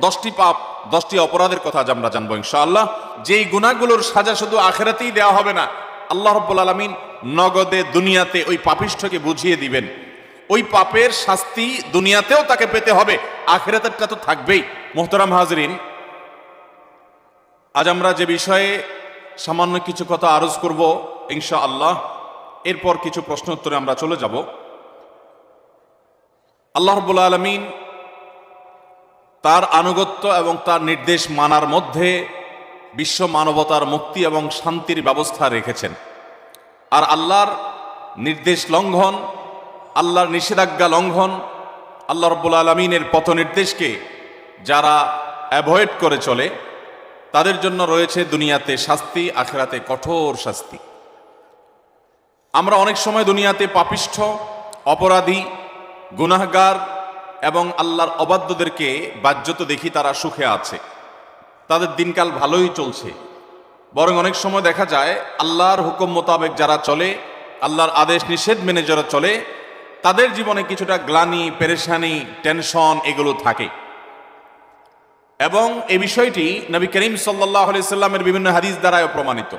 10টি পাপ 10টি অপরাধের কথা আজ আমরা জানবো ইনশাআল্লাহ। যেই গুনাহগুলোর সাজা শুধু আখিরাতেই দেওয়া হবে না, আল্লাহ রাব্বুল আলামিন নগদে দুনিয়াতে ওই পাপিষ্ঠকে বুঝিয়ে দিবেন। ওই পাপের শাস্তি দুনিয়াতেও তাকে পেতে হবে, আখিরাতেরটা তো থাকবেই। মুহতারাম হাজরিন, আজ আমরা যে বিষয়ে সামান্য কিছু কথা আরজ করব ইনশাআল্লাহ, এরপর কিছু প্রশ্ন উত্তরে আমরা চলে যাব। আল্লাহ রাব্বুল আলামিন তার আনুগত্য এবং তার নির্দেশ মানার মধ্যে বিশ্ব মানবতার মুক্তি এবং শান্তির ব্যবস্থা রেখেছেন। আর আল্লাহর নির্দেশ লঙ্ঘন, আল্লাহর নিষেধাজ্ঞা লঙ্ঘন, আল্লাহ রাব্বুল আলামিনের পথ নির্দেশকে যারা অ্যাভয়েড করে চলে তাদের জন্য রয়েছে দুনিয়াতে শাস্তি, আখিরাতে কঠোর শাস্তি। আমরা অনেক সময় দুনিয়াতে পাপিষ্ঠ, অপরাধী, গুনাহগার এবং আল্লাহর অবাধ্যদেরকে বাহ্যত দেখি তারা সুখে আছে, তাদের দিনকাল ভালোই চলছে। বরং অনেক সময় দেখা যায় আল্লাহর হুকুম মোতাবেক যারা চলে, আল্লাহর আদেশ নিষেধ মেনে যারা চলে, তাদের জীবনে কিছুটা গ্লানি, পেরেশানি, টেনশন এগুলো থাকে। এবং এই বিষয়টি নবী করিম সাল্লাল্লাহু আলাইহি সাল্লামের বিভিন্ন হাদিস দ্বারাও প্রমাণিত।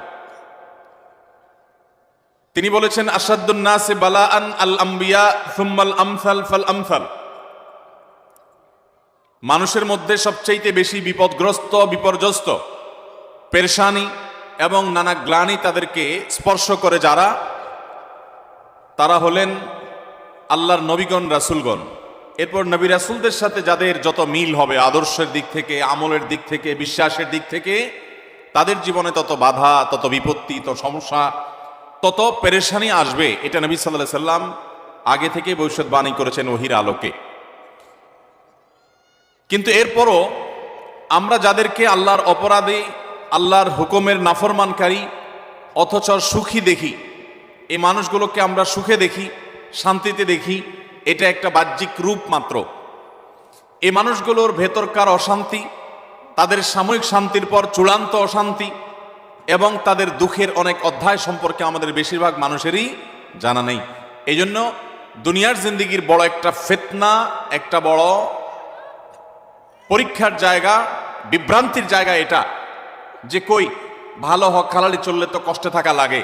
তিনি বলেছেন, আশাদ্দুন নাসি বালাআন আল আম্বিয়া সুম্মাল আমসাল ফাল আমসাল। মানুষের মধ্যে সবচাইতে বেশি বিপদগ্রস্ত, বিপর্যস্ত, পেরেশানি এবং নানা গ্লানি তাদেরকে স্পর্শ করে যারা, তারা হলেন আল্লাহর নবীগণ, রাসূলগণ। এরপর নবী রাসূলদের সাথে যাদের যত মিল হবে আদর্শের দিক থেকে, আমলের দিক থেকে, বিশ্বাসের দিক থেকে, তাদের জীবনে তত বাধা, তত বিপত্তি, তত সমস্যা, তত পেরেশানি আসবে। এটা নবী সাল্লাল্লাহু আলাইহি সাল্লাম আগে থেকে ভবিষ্যৎবাণী করেছেন ওহীর আলোকে। কিন্তু এরপরও আমরা যাদেরকে আল্লাহর অপরাধী, আল্লাহর হুকুমের নাফরমানকারী অথচ সুখী দেখি, এই মানুষগুলোকে আমরা সুখে দেখি, শান্তিতে দেখি, এটা একটা বাহ্যিক রূপ মাত্র। এই মানুষগুলোর ভেতরকার অশান্তি, তাদের সাময়িক শান্তির পর চূড়ান্ত অশান্তি এবং তাদের দুঃখের অনেক অধ্যায় সম্পর্কে আমাদের বেশিরভাগ মানুষেরই জানা নেই। এই জন্য দুনিয়ার জিন্দিগির বড় একটা ফিতনা, একটা বড় পরীক্ষার জায়গা, বিভ্রান্তির জায়গা এটা, যে কই ভালো হক হালালি চললে তো কষ্টে থাকা লাগে,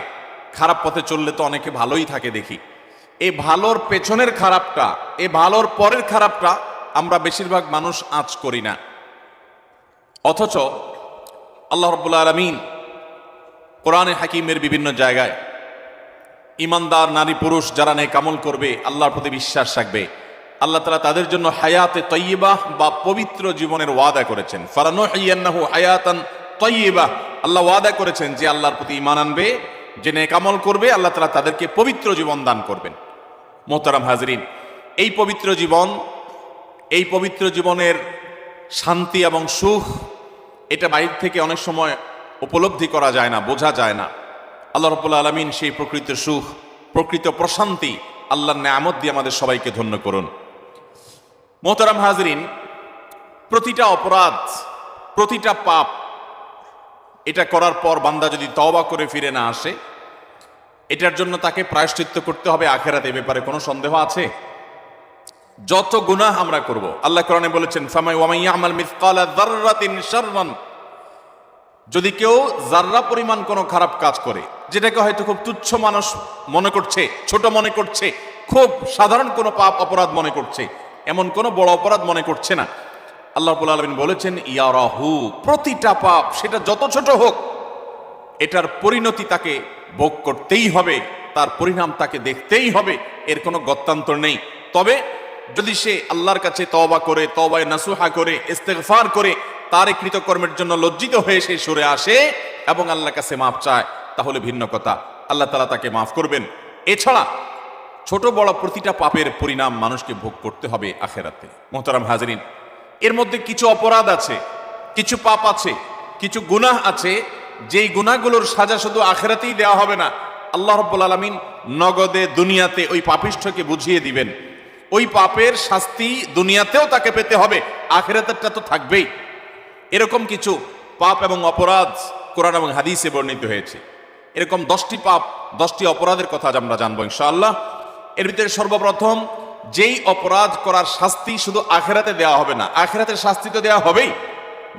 খারাপ পথে চললে তো অনেকে ভালোই থাকে দেখি। এই ভালোর পেছনের খারাপটা, এই ভালোর পরের খারাপটা আমরা বেশিরভাগ মানুষ আঁচ করি না। অথচ আল্লাহ রাব্বুল আলামিন কোরআনে হাকিমের বিভিন্ন জায়গায় ইমানদার নারী পুরুষ যারা নেক আমল করবে, আল্লাহর প্রতি বিশ্বাস রাখবে, আল্লাহ তাআলা তাদের জন্য হায়াতে তাইয়্যিবাহ বা পবিত্র জীবনের ওয়াদা করেছেন। ফারানুহিয়ান্নাহু হায়াতান তাইয়্যিবাহ, আল্লাহ ওয়াদা করেছেন যে আল্লাহর প্রতি ঈমান আনবে, যে নেক আমল করবে, আল্লাহ তাআলা তাদেরকে পবিত্র জীবন দান করবেন। মোহতারাম হাজরিন, এই পবিত্র জীবন, এই পবিত্র জীবনের শান্তি এবং সুখ, এটা বাইরে থেকে অনেক সময় উপলব্ধি করা যায় না, বোঝা যায় না। আল্লাহ রাব্বুল আলামিন সেই প্রকৃত সুখ, প্রকৃত প্রশান্তি, আল্লাহর নেয়ামত দিয়ে আমাদের সবাইকে ধন্য করুন। মোহতারাম হাজরিন, প্রতিটা অপরাধ, প্রতিটা পাপ, এটা করার পর বান্দা যদি তওবা করে ফিরে না আসে, এটার জন্য তাকে প্রায়শ্চিত্ত করতে হবে আখিরাতে, এ ব্যাপারে কোনো সন্দেহ আছে? যত গুনাহ আমরা করব, আল্লাহ কোরআনে বলেছেন, ওয়ামান ইয়ামাল মিসকালা যাররাতিন শাররান, যদি কেউ যাররা পরিমাণ কোনো খারাপ কাজ করে, যেটাকে হয়তো খুব তুচ্ছ মানুষ মনে করছে, ছোট মনে করছে, খুব সাধারণ কোনো পাপ অপরাধ মনে করছে, এমন কোনো বড় অপরাধ মনে করছে না, আল্লাহ রাব্বুল আলামিন বলেছেন ইয়ারাহু, প্রতিটা পাপ সেটা যত ছোট হোক, এটার পরিণতি তাকে ভোগ করতেই হবে, তার পরিণাম তাকে দেখতেই হবে, এর কোনো গত্যান্তর নেই। তবে যদি সে আল্লাহর কাছে তওবা করে, তওবায়ে নাসুহা করে, ইস্তেগফার করে, তার কৃতকর্মের জন্য লজ্জিত হয়ে সে সরে আসে এবং আল্লাহর কাছে মাফ চায়, তাহলে ভিন্ন কথা, আল্লাহ তাআলা তাকে মাফ করবেন। এছাড়া ছোট বড় প্রতিটা পাপের পরিণাম মানুষকে ভোগ করতে হবে আখিরাতে। মুহতারাম হাজরিন, এর মধ্যে কিছু অপরাধ আছে, কিছু পাপ আছে, কিছু গুনাহ আছে, যেই গুনাহগুলোর সাজা শুধু আখিরাতেই দেওয়া হবে না, আল্লাহ রাব্বুল আলামিন নগদে দুনিয়াতে ওই পাপিষ্ঠকে বুঝিয়ে দিবেন। ওই পাপের শাস্তি দুনিয়াতেও তাকে পেতে হবে, আখিরাতেরটা তো থাকবেই। এরকম কিছু পাপ এবং অপরাধ কোরআন এবং হাদিসে বর্ণিত হয়েছে। এরকম 10টি পাপ, 10টি অপরাধের কথা আজ আমরা জানবো ইনশাআল্লাহ। এর ভিতরে সর্বপ্রথম যেই অপরাধ করার শাস্তি শুধু আখেরাতে দেওয়া হবে না, আখেরাতের শাস্তি তো দেওয়া হবেই,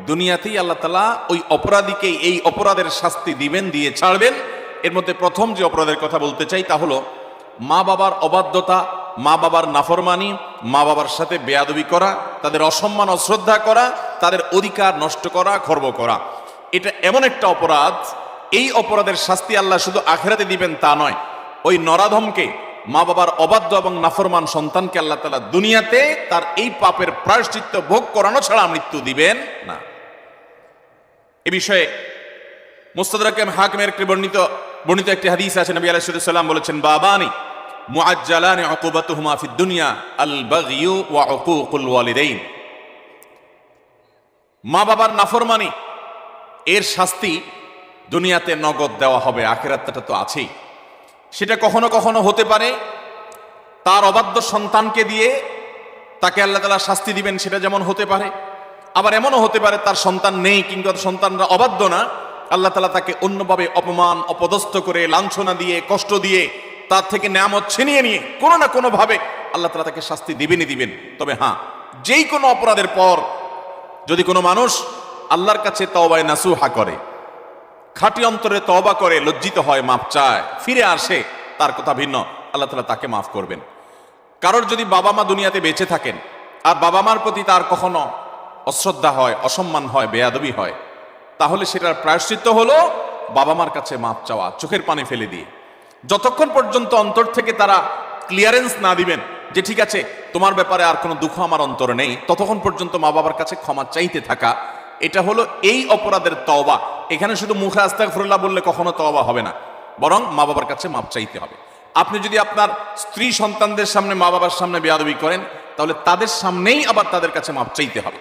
দুনিয়াতেই আল্লাহ তাআলা ওই অপরাধীকে এই অপরাধের শাস্তি দিবেন, দিয়ে ছাড়বেন। এর মধ্যে প্রথম যে অপরাধের কথা বলতে চাই তা হলো মা বাবার অবাধ্যতা, মা বাবার নাফরমানি, মা বাবার সাথে বেয়াদবি করা, তাদের অসম্মান অশ্রদ্ধা করা, তাদের অধিকার নষ্ট করা, খর্ব করা। এটা এমন একটা অপরাধ, এই অপরাধের শাস্তি আল্লাহ শুধু আখেরাতে দিবেন তা নয়, ওই নরাধমকে, মা বাবার অবাধ্য এবং নাফরমান সন্তানকে আল্লাহ তাআলা দুনিয়াতে তার এই পাপের প্রায়শ্চিত্ত ভোগ করানো ছাড়া মৃত্যু দিবেন না। এ বিষয়ে মুস্তাদরাক হাকিমের বর্ণিত একটি হাদিস আছে, নবী আলাইহিস সালাম বলেছেন, বাবানি মুআজ্জালানি উকুবাতুহুমা ফিদ দুনিয়া আল বাগয়ু ওয়া উকুকুল ওয়ালিদাইন। মা বাবার নাফরমানি এর শাস্তি দুনিয়াতে নগদ দেওয়া হবে, আখিরাতটা তো আছেই। সেটা কখনো কখনো হতে পারে তার অবাধ্য সন্তানকে দিয়ে তাকে আল্লাহ তাআলা শাস্তি দিবেন, সেটা যেমন হতে পারে। আবার এমনও হতে পারে তার সন্তান নেই, কিন্তু সন্তানরা অবাধ্য না, আল্লাহ তাআলা তাকে অন্যভাবে অপমান অপদস্থ করে, লাঞ্ছনা দিয়ে, কষ্ট দিয়ে, তার থেকে নেয়ামত ছিনিয়ে নিয়ে কোনো না কোনো ভাবে আল্লাহ তাআলা তাকে শাস্তি দিবেনই দিবেন। তবে হ্যাঁ, যেই কোনো অপরাধের পর যদি কোনো মানুষ আল্লাহর কাছে তওবায়ে নাসুহা করে, খাঁটি অন্তরে তওবা করে, লজ্জিত হয়, মাপ চায়, ফিরে আসে, তার কথা ভিন্ন, আল্লাহ তাআলা তাকে মাফ করবেন। কারোর যদি বাবা মা দুনিয়াতে বেঁচে থাকেন আর বাবা মার প্রতি তার কখনো অশ্রদ্ধা হয়, অসম্মান হয়, বেয়াদবি হয়, তাহলে সেটার প্রায়শ্চিত্ত হলো বাবা মার কাছে মাপ চাওয়া, চোখের পানি ফেলে দিয়ে। যতক্ষণ পর্যন্ত অন্তর থেকে তারা ক্লিয়ারেন্স না দিবেন যে ঠিক আছে তোমার ব্যাপারে আর কোনো দুঃখ আমার অন্তরে নেই, ততক্ষণ পর্যন্ত মা বাবার কাছে ক্ষমা চাইতে থাকা, এটা হলো এই অপরাধের তওবা। এখানে শুধু মুখে আস্তাগফিরুল্লাহ বললে কখনো তওবা হবে না, বরং মা বাবার কাছে মাপ চাইতে হবে। আপনি যদি আপনার স্ত্রী সন্তানদের সামনে, মা বাবার সামনে বেয়াদবি করেন, তাহলে তাদের সামনেই আবার তাদের কাছে মাপ চাইতে হবে।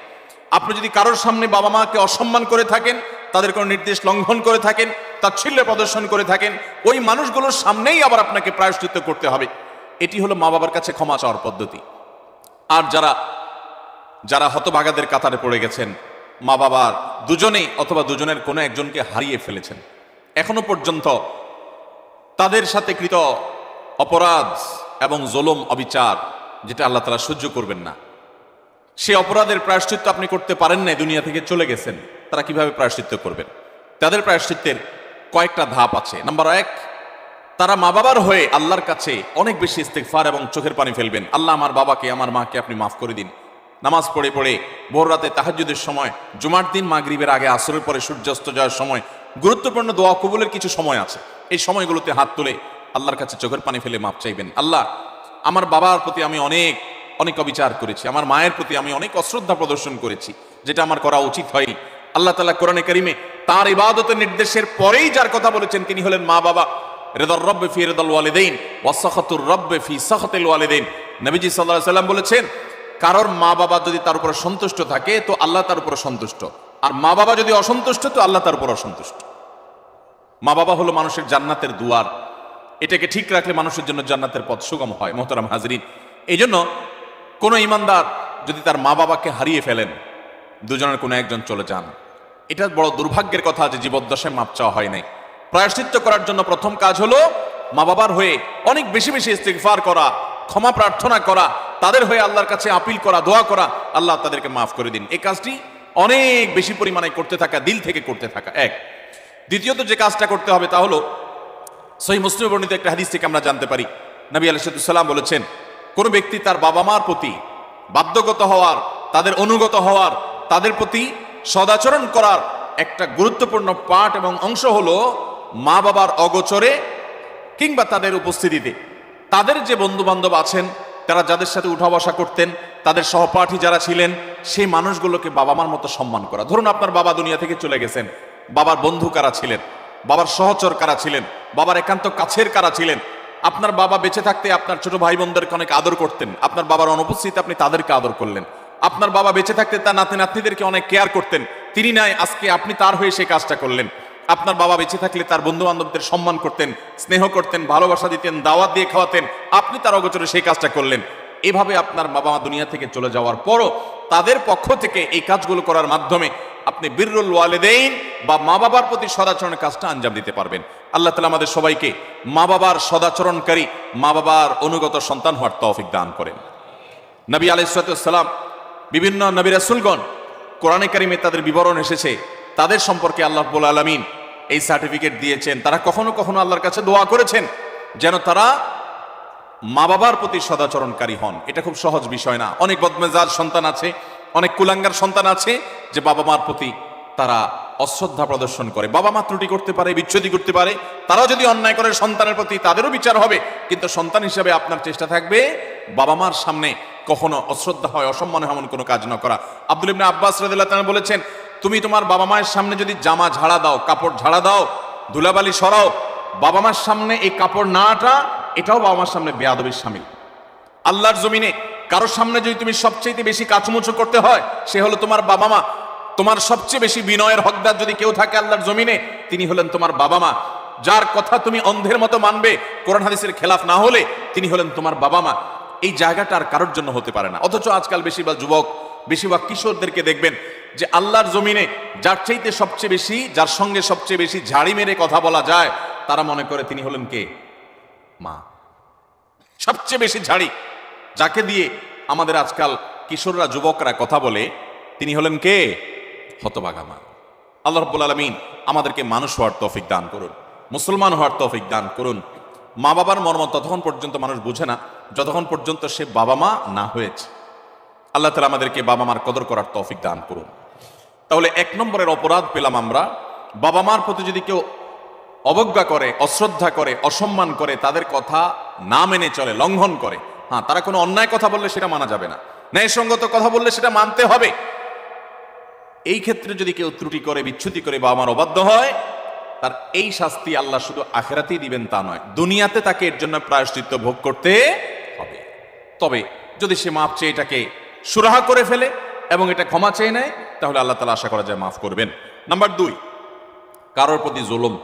আপনি যদি কারোর সামনে বাবা মাকে অসম্মান করে থাকেন, তাদের কোনো নির্দেশ লঙ্ঘন করে থাকেন, তাচ্ছিল্য প্রদর্শন করে থাকেন, ওই মানুষগুলোর সামনেই আবার আপনাকে প্রায়শ্চিত্ত করতে হবে। এটি হলো মা বাবার কাছে ক্ষমা চাওয়ার পদ্ধতি। আর যারা হতভাগাদের কাতারে পড়ে গেছেন, মা বাবার দুজনেই অথবা দুজনের কোনো একজনকে হারিয়ে ফেলেছেন, এখনো পর্যন্ত তাদের সাথে কৃত অপরাধ এবং জুলুম, অবিচার, যেটা আল্লাহ তাআলা সহ্য করবেন না, সে অপরাধের প্রায়শ্চিত্ত আপনি করতে পারেন না, দুনিয়া থেকে চলে গেছেন, তারা কিভাবে প্রায়শ্চিত্ত করবেন? তাদের প্রায়শ্চিত্তের কয়েকটা ধাপ আছে। নাম্বার 1, তারা মা বাবার হয়ে আল্লাহর কাছে অনেক বেশি ইস্তেগফার এবং চোখের পানি ফেলবেন। আল্লাহ, আমার বাবাকে, আমার মাকে আপনি মাফ করে দিন। নামাজ পড়ে পড়ে ভোর রাতে তাহাজ্জুদের সময়, জুমার দিন মাগরিবের আগে, আসরের পরে সূর্যাস্ত যাওয়ার সময়, গুরুত্বপূর্ণ দোয়া কবুলের কিছু সময় আছে, এই সময়গুলোতে হাত তুলে আল্লাহর কাছে চোখের পানি ফেলে মাপ চাইবেন। আল্লাহ, আমার বাবার প্রতি আমি অনেক অবিচার করেছি, আমার মায়ের প্রতি আমি অনেক অশ্রদ্ধা প্রদর্শন করেছি, যেটা আমার করা উচিত হয়নি। আল্লাহ তাআলা কোরআনে কারিমে তার ইবাদতের নির্দেশের পরেই যার কথা বলেছেন তিনি হলেন মা বাবা। রিদার রব্বি ফি রিদাল ওয়ালিদাইন ওয়া সাখাতুর রব্বি ফি সাখাতিল ওয়ালিদাইন। নবীজি সাল্লাল্লাহু আলাইহি সাল্লাম বলেছেন, কারোর মা বাবা যদি তার উপর সন্তুষ্ট থাকে তো আল্লাহ তার উপর সন্তুষ্ট, আর মা বাবা যদি অসন্তুষ্ট তো আল্লাহ তার উপর অসন্তুষ্ট। মা বাবা হলো মানুষের জান্নাতের দুয়ার, এটাকে ঠিক রাখলে মানুষের জন্য জান্নাতের পথ সুগম হয়। মোহতারাম হাজরিন, এই জন্য কোনো ইমানদার যদি তার মা বাবাকে হারিয়ে ফেলেন, দুজনের কোনো একজন চলে যান, এটা বড় দুর্ভাগ্যের কথা যে জীবদ্দশায় মাপ চাওয়া হয় নাই। প্রায়শ্চিত্ত করার জন্য প্রথম কাজ হলো মা বাবার হয়ে অনেক বেশি বেশি ইস্তিগফার করা, ক্ষমা প্রার্থনা করা, তাদের হয়ে আল্লাহর কাছে আপিল করা, দোয়া করা, আল্লাহ তাদেরকে মাফ করে দিন। এই কাজটি অনেক বেশি পরিমাণে করতে থাকা, দিল থেকে করতে থাকা এক। দ্বিতীয়ত যে কাজটা করতে হবে তা হলো সহিহ মুসলিমে বর্ণিত একটা হাদিস থেকে আমরা জানতে পারি, নবী আলাইহিস সালাম বলেছেন, কোন ব্যক্তি তার বাবা মার প্রতি বাধ্যগত হওয়ার, তাদের অনুগত হওয়ার, তাদের প্রতি সদাচরণ করার একটা গুরুত্বপূর্ণ পার্ট এবং অংশ হলো মা বাবার অগোচরে কিংবা তাদের উপস্থিতিতে তাদের যে বন্ধু বান্ধব আছেন, তারা যাদের সাথে উঠা বসা করতেন, তাদের সহপাঠী যারা ছিলেন, সেই মানুষগুলোকে বাবা মার মতো সম্মান করা। ধরুন আপনার বাবা দুনিয়া থেকে চলে গেছেন, বাবার বন্ধু কারা ছিলেন, বাবার সহচর কারা ছিলেন, বাবার একান্ত কাছের কারা ছিলেন। আপনার বাবা বেঁচে থাকতে আপনার ছোট ভাই বোনদেরকে অনেক আদর করতেন, আপনার বাবার অনুপস্থিতিতে আপনি তাদেরকে আদর করলেন। আপনার বাবা বেঁচে থাকতে তার নাতি নাতনিদেরকে অনেক কেয়ার করতেন, তিনি নাই, আজকে আপনি তার হয়ে সেই কাজটা করলেন। আপনার বাবা বেঁচে থাকলে তার বন্ধু বান্ধবদের সম্মান করতেন, স্নেহ করতেন, ভালোবাসা দিতেন, দাওয়াত দিয়ে খাওয়াতেন, আপনি তার অগোচরে সেই কাজটা করলেন। এভাবে আপনার বাবা মা দুনিয়া থেকে চলে যাওয়ার পরও তাদের পক্ষ থেকে এই কাজগুলো করার মাধ্যমে আপনি বিররুল ওয়ালিদাইন বা মা বাবার প্রতি সদাচরণের কাজটা আঞ্জাম দিতে পারবেন। আল্লাহ তাআলা আমাদের সবাইকে মা বাবার সদাচরণকারী, মা বাবার অনুগত সন্তান হওয়ার তৌফিক দান করেন। নবী আলাইহিস সালাম, বিভিন্ন নবী রাসূলগণ কোরআনে কারিমে তাদের বিবরণ এসেছে, তাদের সম্পর্কে আল্লাহ রাব্বুল আলামিন এই সার্টিফিকেট দিয়েছেন। তারা কখনো কখনো আল্লাহর কাছে দোয়া করেছেন যেন তারা মা বাবার প্রতি সদাচরণকারী হন। এটা খুব সহজ বিষয় না। অনেক বদমেজাজ সন্তান আছে, অনেক কুলাঙ্গার সন্তান আছে যে বাবা মার প্রতি তারা অশ্রদ্ধা প্রদর্শন করে। বাবা মা ত্রুটি করতে পারে, বিচ্ছুতি করতে পারে, তারাও যদি অন্যায় করে সন্তানের প্রতি তাদেরও বিচার হবে, কিন্তু সন্তান হিসেবে আপনার চেষ্টা থাকবে বাবা মার সামনে কখনো অশ্রদ্ধা হয়, অসম্মান এমন কোনো কাজ না করা। আব্দুল ইবনে আব্বাস রাদিয়াল্লাহু তাআলা বলেছেন, তুমি তোমার বাবা মায়ের সামনে যদি জামা ঝাড়া দাও, কাপড় ঝাড়া দাও, ধুলাবালি সরাও, বাবা মার সামনে এই কাপড় নাটা, এটাও বাবা মার সামনে বেয়াদবির শামিল। আল্লাহর জমিনে কারোর সামনে যদি তুমি সবচেয়ে বেশি কাচুমুচু করতে হয়, সে হলো তোমার বাবা মা। তোমার সবচেয়ে বেশি বিনয়ের হকদার যদি কেউ থাকে আল্লাহর জমিনে, তিনি হলেন তোমার বাবা মা। যার কথা তুমি অন্ধের মতো মানবে, কোরআন হাদিসের খেলাফ না হলে, তিনি হলেন তোমার বাবা মা। এই জায়গাটা আর কারোর জন্য হতে পারে না। অথচ আজকাল বেশিরভাগ যুবক, বেশিরভাগ কিশোরদেরকে দেখবেন যে আল্লাহর জমিনে যার চাইতে সবচেয়ে বেশি, যার সঙ্গে সবচেয়ে বেশি ঝাড়ি মেরে কথা বলা যায়, তারা মনে করে তিনি হলেন কে? মা। সবচেয়ে বেশি ঝাড়ি যাকে দিয়ে আমাদের আজকাল কিশোররা, যুবকরা কথা বলে, তিনি হলেন কে? হতভাগা মা। আল্লাহ রাব্বুল আলামিন আমাদেরকে মানুষ হওয়ার তৌফিক দান করুন, মুসলমান হওয়ার তৌফিক দান করুন। মা বাবার মর্ম ততক্ষণ পর্যন্ত মানুষ বুঝে না যতক্ষণ পর্যন্ত সে বাবা মা না হয়েছে। আল্লাহ তাআলা আমাদেরকে বাবা মার কদর করার তৌফিক দান করুন। তাহলে 1 নম্বরের অপরাধ পেলাম আমরা, বাবা মার প্রতি যদি কেউ অবজ্ঞা করে, অশ্রদ্ধা করে, অসম্মান করে, তাদের কথা না মেনে চলে, লঙ্ঘন করে। হ্যাঁ, তারা কোনো অন্যায় কথা বললে সেটা মানা যাবে না, ন্যায়সঙ্গত কথা বললে সেটা মানতে হবে। এই ক্ষেত্রে যদি কেউ ত্রুটি করে, বিচ্যুতি করে, বাবা মার অবাধ্য হয়, তার এই শাস্তি আল্লাহ শুধু আখিরাতেই দিবেন তা নয়, দুনিয়াতে তাকে এর জন্য প্রায়শ্চিত্ত ভোগ করতে হবে। তবে যদি সে মাপ চেয়ে এটাকে সুরাহা করে ফেলে এবং এটা ক্ষমা চেয়ে নেয়, তাহলে আল্লাহ তাআলা আশা করা যায় মাফ করবেন। নাম্বার 2, কারোর প্রতি জুলুম,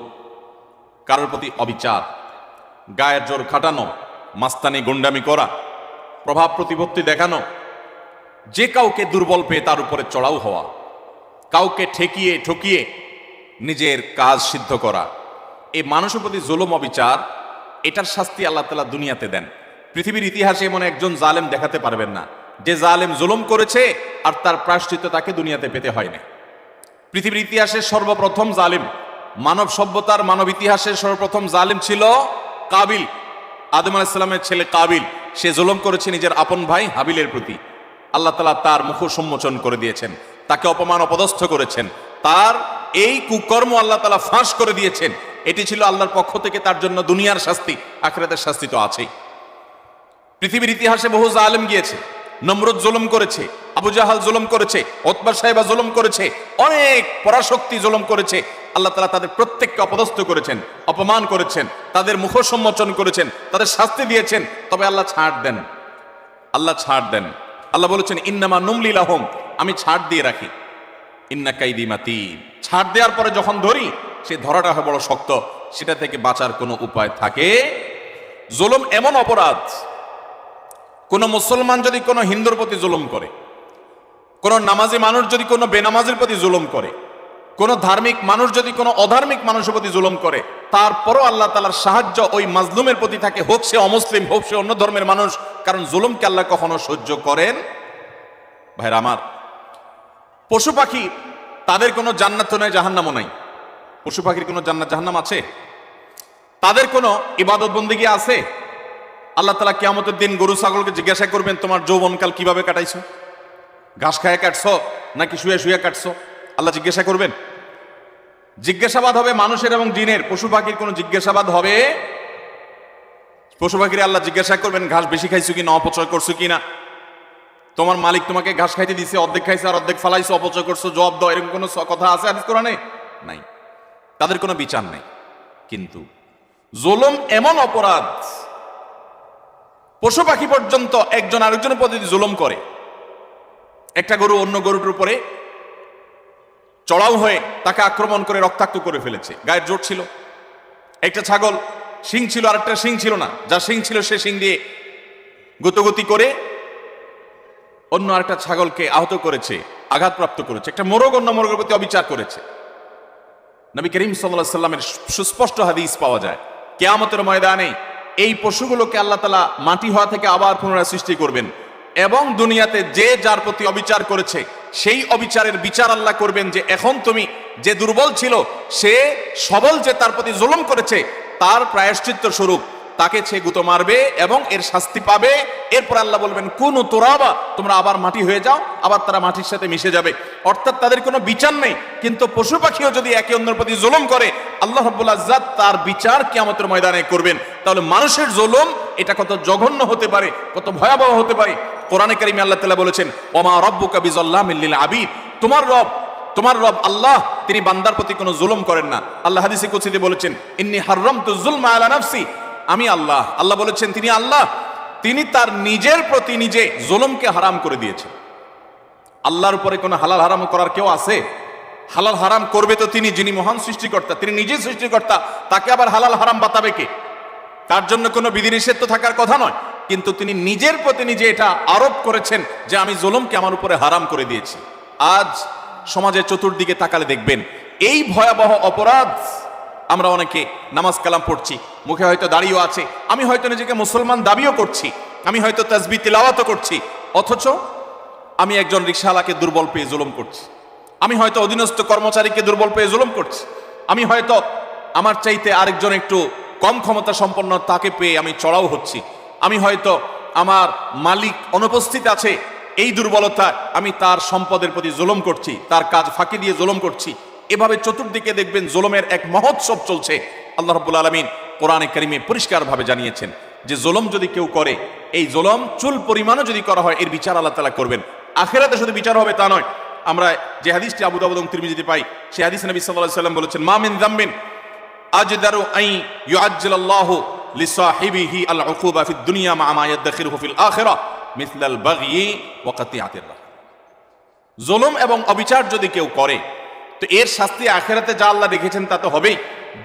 কারোর প্রতি অবিচার, গায়ের জোর খাটানো, মাস্তানি গুন্ডামি করা, প্রভাব প্রতিপত্তি দেখানো, যে কাউকে দুর্বল পেয়ে তার উপরে চড়াও হওয়া, কাউকে ঠেকিয়ে ঠকিয়ে নিজের কাজ সিদ্ধ করা, এই মানুষের প্রতি জুলুম, অবিচার, এটার শাস্তি আল্লাহ তাআলা দুনিয়াতে দেন। পৃথিবীর ইতিহাসে এমন একজন জালেম দেখাতে পারবেন না যে জালেম জুলুম করেছে আর তার প্রায়শ্চিত্ত তাকে দুনিয়াতে পেতে হয় না। পৃথিবীর ইতিহাসের সর্বপ্রথম জালিম, মানব সভ্যতার, মানব ইতিহাসের সর্বপ্রথম জালিম ছিল কাবিল, আদম আলাইহিস সালামের ছেলে কাবিল। সে জুলুম করেছে নিজের আপন ভাই হাবিলের প্রতি। আল্লাহ তাআলা তার মুখ সম্মোচন করে দিয়েছেন, তাকে অপমান অপদস্থ করেছেন, তার এই কুকর্ম আল্লাহ তাআলা ফাঁস করে দিয়েছেন। এটি ছিল আল্লাহর পক্ষ থেকে তার জন্য দুনিয়ার শাস্তি, আখিরাতের শাস্তি তো আছেই। পৃথিবীর ইতিহাসে বহু জালেম গিয়েছে, নমরুদ জুলুম করেছে, আবু জাহাল জুলুম করেছে, উতবা সাহেবা জুলুম করেছে, অনেক পরাশক্তি জুলুম করেছে। আল্লাহ তাআলা তাদের প্রত্যেককে অপদস্থ করেছেন, অপমান করেছেন, তাদের মুখ সম্মোচন করেছেন, তাদের শাস্তি দিয়েছেন। তবে আল্লাহ ছাড় দেন, আল্লাহ ছাড় দেন। আল্লাহ বলেছেন, ইন্নামা নুমলি লাহুম, আমি ছাড় দিয়ে রাখি, ইন্না কাইদি মাতিন। ছাড় দেওয়ার পরে যখন ধরি, সে ধরাটা হয় বড় শক্ত, সেটা থেকে বাঁচার কোনো উপায় থাকে। জুলুম এমন অপরাধ, কোন মুসলমান যদি কোনো হিন্দুর প্রতি জুলুম করে, কোন নামাজি মানুষ যদি কোনো বেনামাজির প্রতি জুলুম করে, কোন ধার্মিক মানুষ যদি কোনো অধার্মিক মানুষের প্রতি জুলুম করে, তারপরও আল্লাহ তাআলার সাহায্য ওই মাজলুমের প্রতি থাকে, হোক সে অমুসলিম, হোক সে অন্য ধর্মের মানুষ। কারণ জুলুমকে আল্লাহ কখনো সহ্য করেন। ভাইরা আমার, পশু পাখি তাদের কোনো জান্নাত নাই, জাহান্নামও নাই। পশু পাখির কোনো জান্নাত জাহান্নাম আছে? তাদের কোনো ইবাদত বন্দেগী আছে? আল্লাহ তাআলা কিয়ামতের দিন গরু ছাগলকে জিজ্ঞাসা করবেন, তোমার যৌবনকাল কিভাবে কাটাইছো? ঘাস খায় কাটছো নাকি শুয়ে শুয়ে কাটছো? আল্লাহ জিজ্ঞাসা করবেন। জিজ্ঞাসাবাদ হবে মানুষের এবং জিনের। পশু পাখির কোনো জিজ্ঞাসাবাদ হবে? পশু পাখির আল্লাহ জিজ্ঞাসা করবেন, ঘাস বেশি খাইছো কিনা, অপচয় করছো কিনা? তোমার মালিক তোমাকে ঘাস খাইতে দিছে, অর্ধেক খাইছে আর অর্ধেক ফালাইছো, অপচয় করছো, জবাব দাও। এরকম কোনো কথা আছে হাদিস কোরআনে? নাই। তাদের কোনো বিচার নেই। কিন্তু জুলুম এমন অপরাধ, পশু পাখি পর্যন্ত একজন আরেকজনের প্রতি জুলুম করে। একটা গরু অন্য গরুটার উপরে চড়াও হয়ে তাকে আক্রমণ করে রক্তাক্ত করে ফেলেছে, গায়ের জোর ছিল। একটা ছাগল শিং ছিল, আর একটা শিং ছিল না, যা শিং ছিল সে শিং দিয়ে গুতগুতি করে অন্য আরেকটা ছাগলকে আহত করেছে, আঘাতপ্রাপ্ত করেছে। একটা মোরগ অন্য মোরগের প্রতি অবিচার করেছে। নবী করিম সাল্লাল্লাহু আলাইহি সাল্লামের সুস্পষ্ট হাদিস পাওয়া যায়, কিয়ামতের ময়দানে এই পশুগুলোকে আল্লাহ তাআলা মাটি হওয়া থেকে আবার পুনরায় সৃষ্টি করবেন। এবং দুনিয়াতে যে যার প্রতি অবিচার করেছে সেই অবিচারের বিচার আল্লাহ করবেন, যে এখন তুমি যে দুর্বল ছিল সে সবল যে তার প্রতি জুলুম করেছে তার প্রায়শ্চিত্ত স্বরূপ তাকে সে গুঁতো মারবে এবং এর শাস্তি পাবে। এরপর আল্লাহ বলবেন কুনু তুরাবা, তোমরা আবার মাটি হয়ে যাও, আবার তারা মাটির সাথে মিশে যাবে। অর্থাৎ তাদের কোনো বিচার নেই। কিন্তু পশু পাখিও যদি একে অন্যের প্রতি জুলুম করে আল্লাহ রাব্বুল ইজ্জত তার বিচার কিয়ামতের ময়দানে করবেন। তাহলে মানুষের জুলুম এটা কত জঘন্য হতে পারে, কত ভয়াবহ হতে পারে। কোরআনে কারিমে আল্লাহ তাআলা বলেছেন ওমা রাব্বুকা বিযাল্লামিল লিল আবিদ, তোমার রব আল্লাহ তিনি বান্দার প্রতি কোনো জুলুম করেন না। আল্লাহ হাদিসে কুদসিতে বলেছেন ইন্নী হাররামতু যুলমা আলা নাফসি, আমি আল্লাহ বলেছেন তিনি আল্লাহ, তিনি তার নিজের প্রতি নিজে জুলুমকে হারাম করে দিয়েছেন। আল্লাহর উপরে কোনো হালাল হারাম করার কেউ আছে? হালাল হারাম করবে তো তিনি, যিনি মহান সৃষ্টিকর্তা, তিনি নিজেই সৃষ্টিকর্তা, তাকে আবার হালাল হারাম বাতাবে কে? তার জন্য কোনো বিধিনিষেধ তো থাকার কথা নয়, কিন্তু তিনি নিজের প্রতি নিজে এটা আরোপ করেছেন যে আমি জুলুমকে আমার উপরে হারাম করে দিয়েছি। আজ সমাজের চতুর্দিকে তাকালে দেখবেন এই ভয়াবহ অপরাধ। আমরা অনেকে নামাজ কালাম পড়ছি, মুখে হয়তো দাড়িও আছে, আমি হয়তো নিজেকে মুসলমান দাবিও করছি, আমি হয়তো তাসবিহ তিলাওয়াতও করছি, অথচ আমি একজন রিকশাওয়ালাকে দুর্বল পেয়ে জুলুম করছি, আমি হয়তো অধীনস্থ কর্মচারীকে দুর্বল পেয়ে জুলুম করছি, আমি হয়তো আমার চাইতে আরেকজন একটু কম ক্ষমতা সম্পন্ন তাকে পেয়ে আমি চড়াও হচ্ছি, আমি হয়তো আমার মালিক অনুপস্থিত আছে এই দুর্বলতা আমি তার সম্পদের প্রতি জুলুম করছি, তার কাজ ফাঁকি দিয়ে জুলুম করছি। এভাবে চতুর্দিকে দেখবেন জুলুমের এক মহোৎসব চলছে। আল্লাহ রাব্বুল আলামিন কোরআনে কারিমে পরিষ্কারভাবে জানিয়েছেন যে জুলুম যদি কেউ করে, এই জুলুম চুল পরিমাণও যদি করা হয় এর বিচার আল্লাহ তাআলা করবেন। আখিরাতে শুধু বিচার হবে তা নয়, আমরা যে হাদিসটি আবু দাউদ এবং তিরমিজিতে পাই সেই হাদিসে নবী সাল্লাল্লাহু আলাইহি ওয়াসাল্লাম বলেছেন মা মিন যামবিন আজদারু আই ইউআজ্জিলাল্লাহু লিসাহিবিহি আল উকুবা ফিদ দুনিয়া মা মা ইয়াদখিরুহু ফিল আখিরাহ মিসলাল বাগয়ি ওয়া কাতিআতির রাহ। জুলুম এবং অবিচার যদি কেউ করে তো এর শাস্তি আখিরাতে যা আল্লাহ রেখেছেন তা তো হবেই,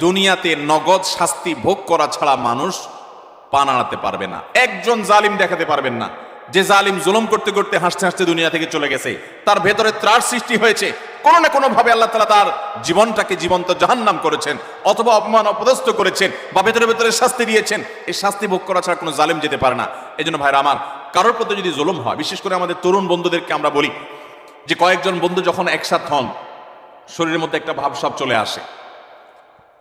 দুনিয়াতে নগদ শাস্তি ভোগ করা ছাড়া মানুষ পা নাড়াতে পারবে না। একজন জালিম দেখাতে পারবেন না যে জালিম জুলুম করতে করতে হাসতে হাসতে দুনিয়া থেকে চলে গেছে, তার ভেতরে ত্রাস সৃষ্টি হয়েছে, কোনো না কোনো ভাবে আল্লাহ তাআলা তার জীবনটাকে জীবন্ত জাহান্নাম করেছেন, অথবা অপমান অপদস্থ করেছেন, বা ভেতরে ভেতরে শাস্তি দিয়েছেন। এই শাস্তি ভোগ করা ছাড়া কোনো জালিম যেতে পারে না। এই জন্য ভাইরা আমার, কারোর প্রতি যদি জুলুম হয়, বিশেষ করে আমাদের তরুণ বন্ধুদেরকে আমরা বলি যে কয়েকজন বন্ধু যখন একসাথ হন শরীরের মধ্যে একটা ভাবসাব চলে আসে।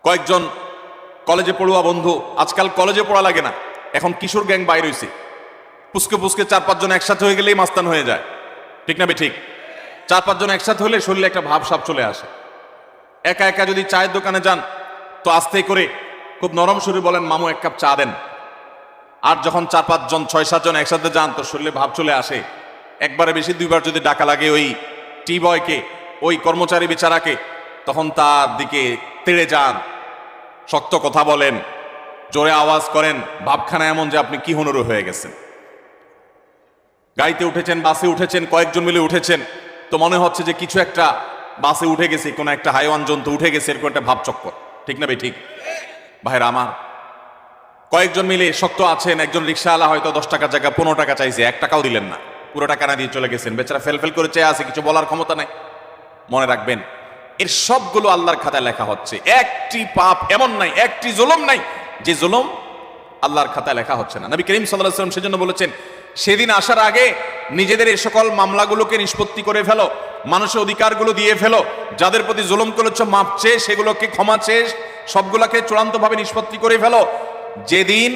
কয়েকজন কলেজে পড়ুয়া বন্ধু, আজকাল কলেজে পড়া লাগে না, এখন কিশোর গ্যাং বাইর হইছে, পুস্কে পুস্কে 4-5 জন একসাথে হয়ে গেলেই মাস্তান হয়ে যায়, ঠিক না ঠিক? 4-5 জন একসাথে হলে শরীরে একটা ভাবসাব চলে আসে। একা একা যদি চায়ের দোকানে যান তো আস্তে করে খুব নরম সুরে বলেন মামু এক কাপ চা দেন। আর যখন 4-5 জন 6-7 জন একসাথে যান তো শরীরে ভাব চলে আসে। একবারে বেশি 2বার যদি ডাকা লাগে ওই টি বয়কে, ওই কর্মচারী বেচারাকে, তখন তার দিকে তেড়ে যান, শক্ত কথা বলেন, জোরে আওয়াজ করেন, ভাবখানা এমন যে আপনি কি হুনুরু হয়ে গেছেন। গাড়িতে উঠেছেন, বাসে উঠেছেন, কয়েকজন মিলে উঠেছেন, তো মনে হচ্ছে যে কিছু একটা বাসে উঠে গেছে, কোনো একটা হাইওয়ান জন্তু উঠে গেছে, এরকম একটা ভাবচক্কর, ঠিক না ঠিক? ভাইরা আমার, কয়েকজন মিলে শক্ত আছেন, একজন রিকশাওয়ালা হয়তো 10 টাকার জায়গায় 15 টাকা চাইছে, 1 টাকাও দিলেন না, পুরো টাকা না দিয়ে চলে গেছেন, বেচারা ফেল করে চেয়ে আছে, কিছু বলার ক্ষমতা নাই। মনে রাখবেন এর সবগুলো আল্লাহর খাতায় লেখা হচ্ছে। একটি পাপ এমন নাই, একটি জুলুম নাই যে জুলুম আল্লাহর খাতায় লেখা হচ্ছে না। নবী করিম সাল্লাল্লাহু আলাইহি ওয়াসাল্লাম সেজন্য বলেছেন সেদিন আসার আগে নিজেদের এই সকল মামলাগুলোকে নিষ্পত্তি করে ফেলো, মানুষের অধিকারগুলো দিয়ে ফেলো, যাদের প্রতি জুলুম করেছ মাপ চেয়ে সেগুলোকে ক্ষমা চেয়ে সবগুলোকে চূড়ান্তভাবে নিষ্পত্তি করে ফেলো। যেদিন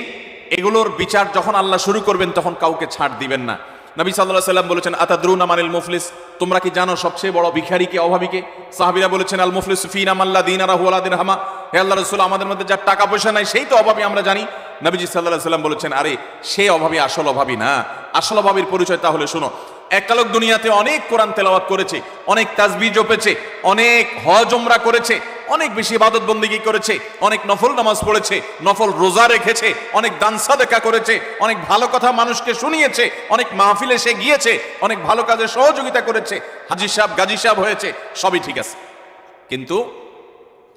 এগুলোর বিচার যখন আল্লাহ শুরু করবেন তখন কাউকে ছাড় দিবেন না। নবী সাল্লাল্লাহু আলাইহি ওয়াসাল্লাম বলেছেন আতাদরুনা মানিল মুফলিস, তোমরা কি জানো সবচেয়ে বড় ভিখারিকে, অভাবীকে? সাহাবীরা বলেছেন আল মুফলিসু ফিনা মান লা দিনারা ওয়ালা দিরহামা, হে আল্লাহর রাসূল আমাদের মধ্যে যার টাকা পয়সা নাই সেই তো অভাবী, আমরা জানি। নবীজি সাল্লাল্লাহু আলাইহি ওয়াসাল্লাম বলেছেন আরে সে অভাবী, আসল অভাবী না। আসল অভাবীর পরিচয় তাহলে শোনো, একটা লোক দুনিয়াতে অনেক কোরআন তেলাওয়াত করেছে, অনেক তাসবিহ জপেছে, অনেক হজ উমরা করেছে, অনেক বেশি ইবাদত বন্দেগী করেছে, অনেক নফল নামাজ পড়েছে, নফল রোজা রেখেছে, অনেক দান সাদেকা করেছে, অনেক ভালো কথা মানুষকে শুনিয়েছে, অনেক মাহফিলে সে গিয়েছে, অনেক ভালো কাজে সহযোগিতা করেছে, হাজী সাহেব গাজী সাহেব হয়েছে, সবই ঠিক আছে। কিন্তু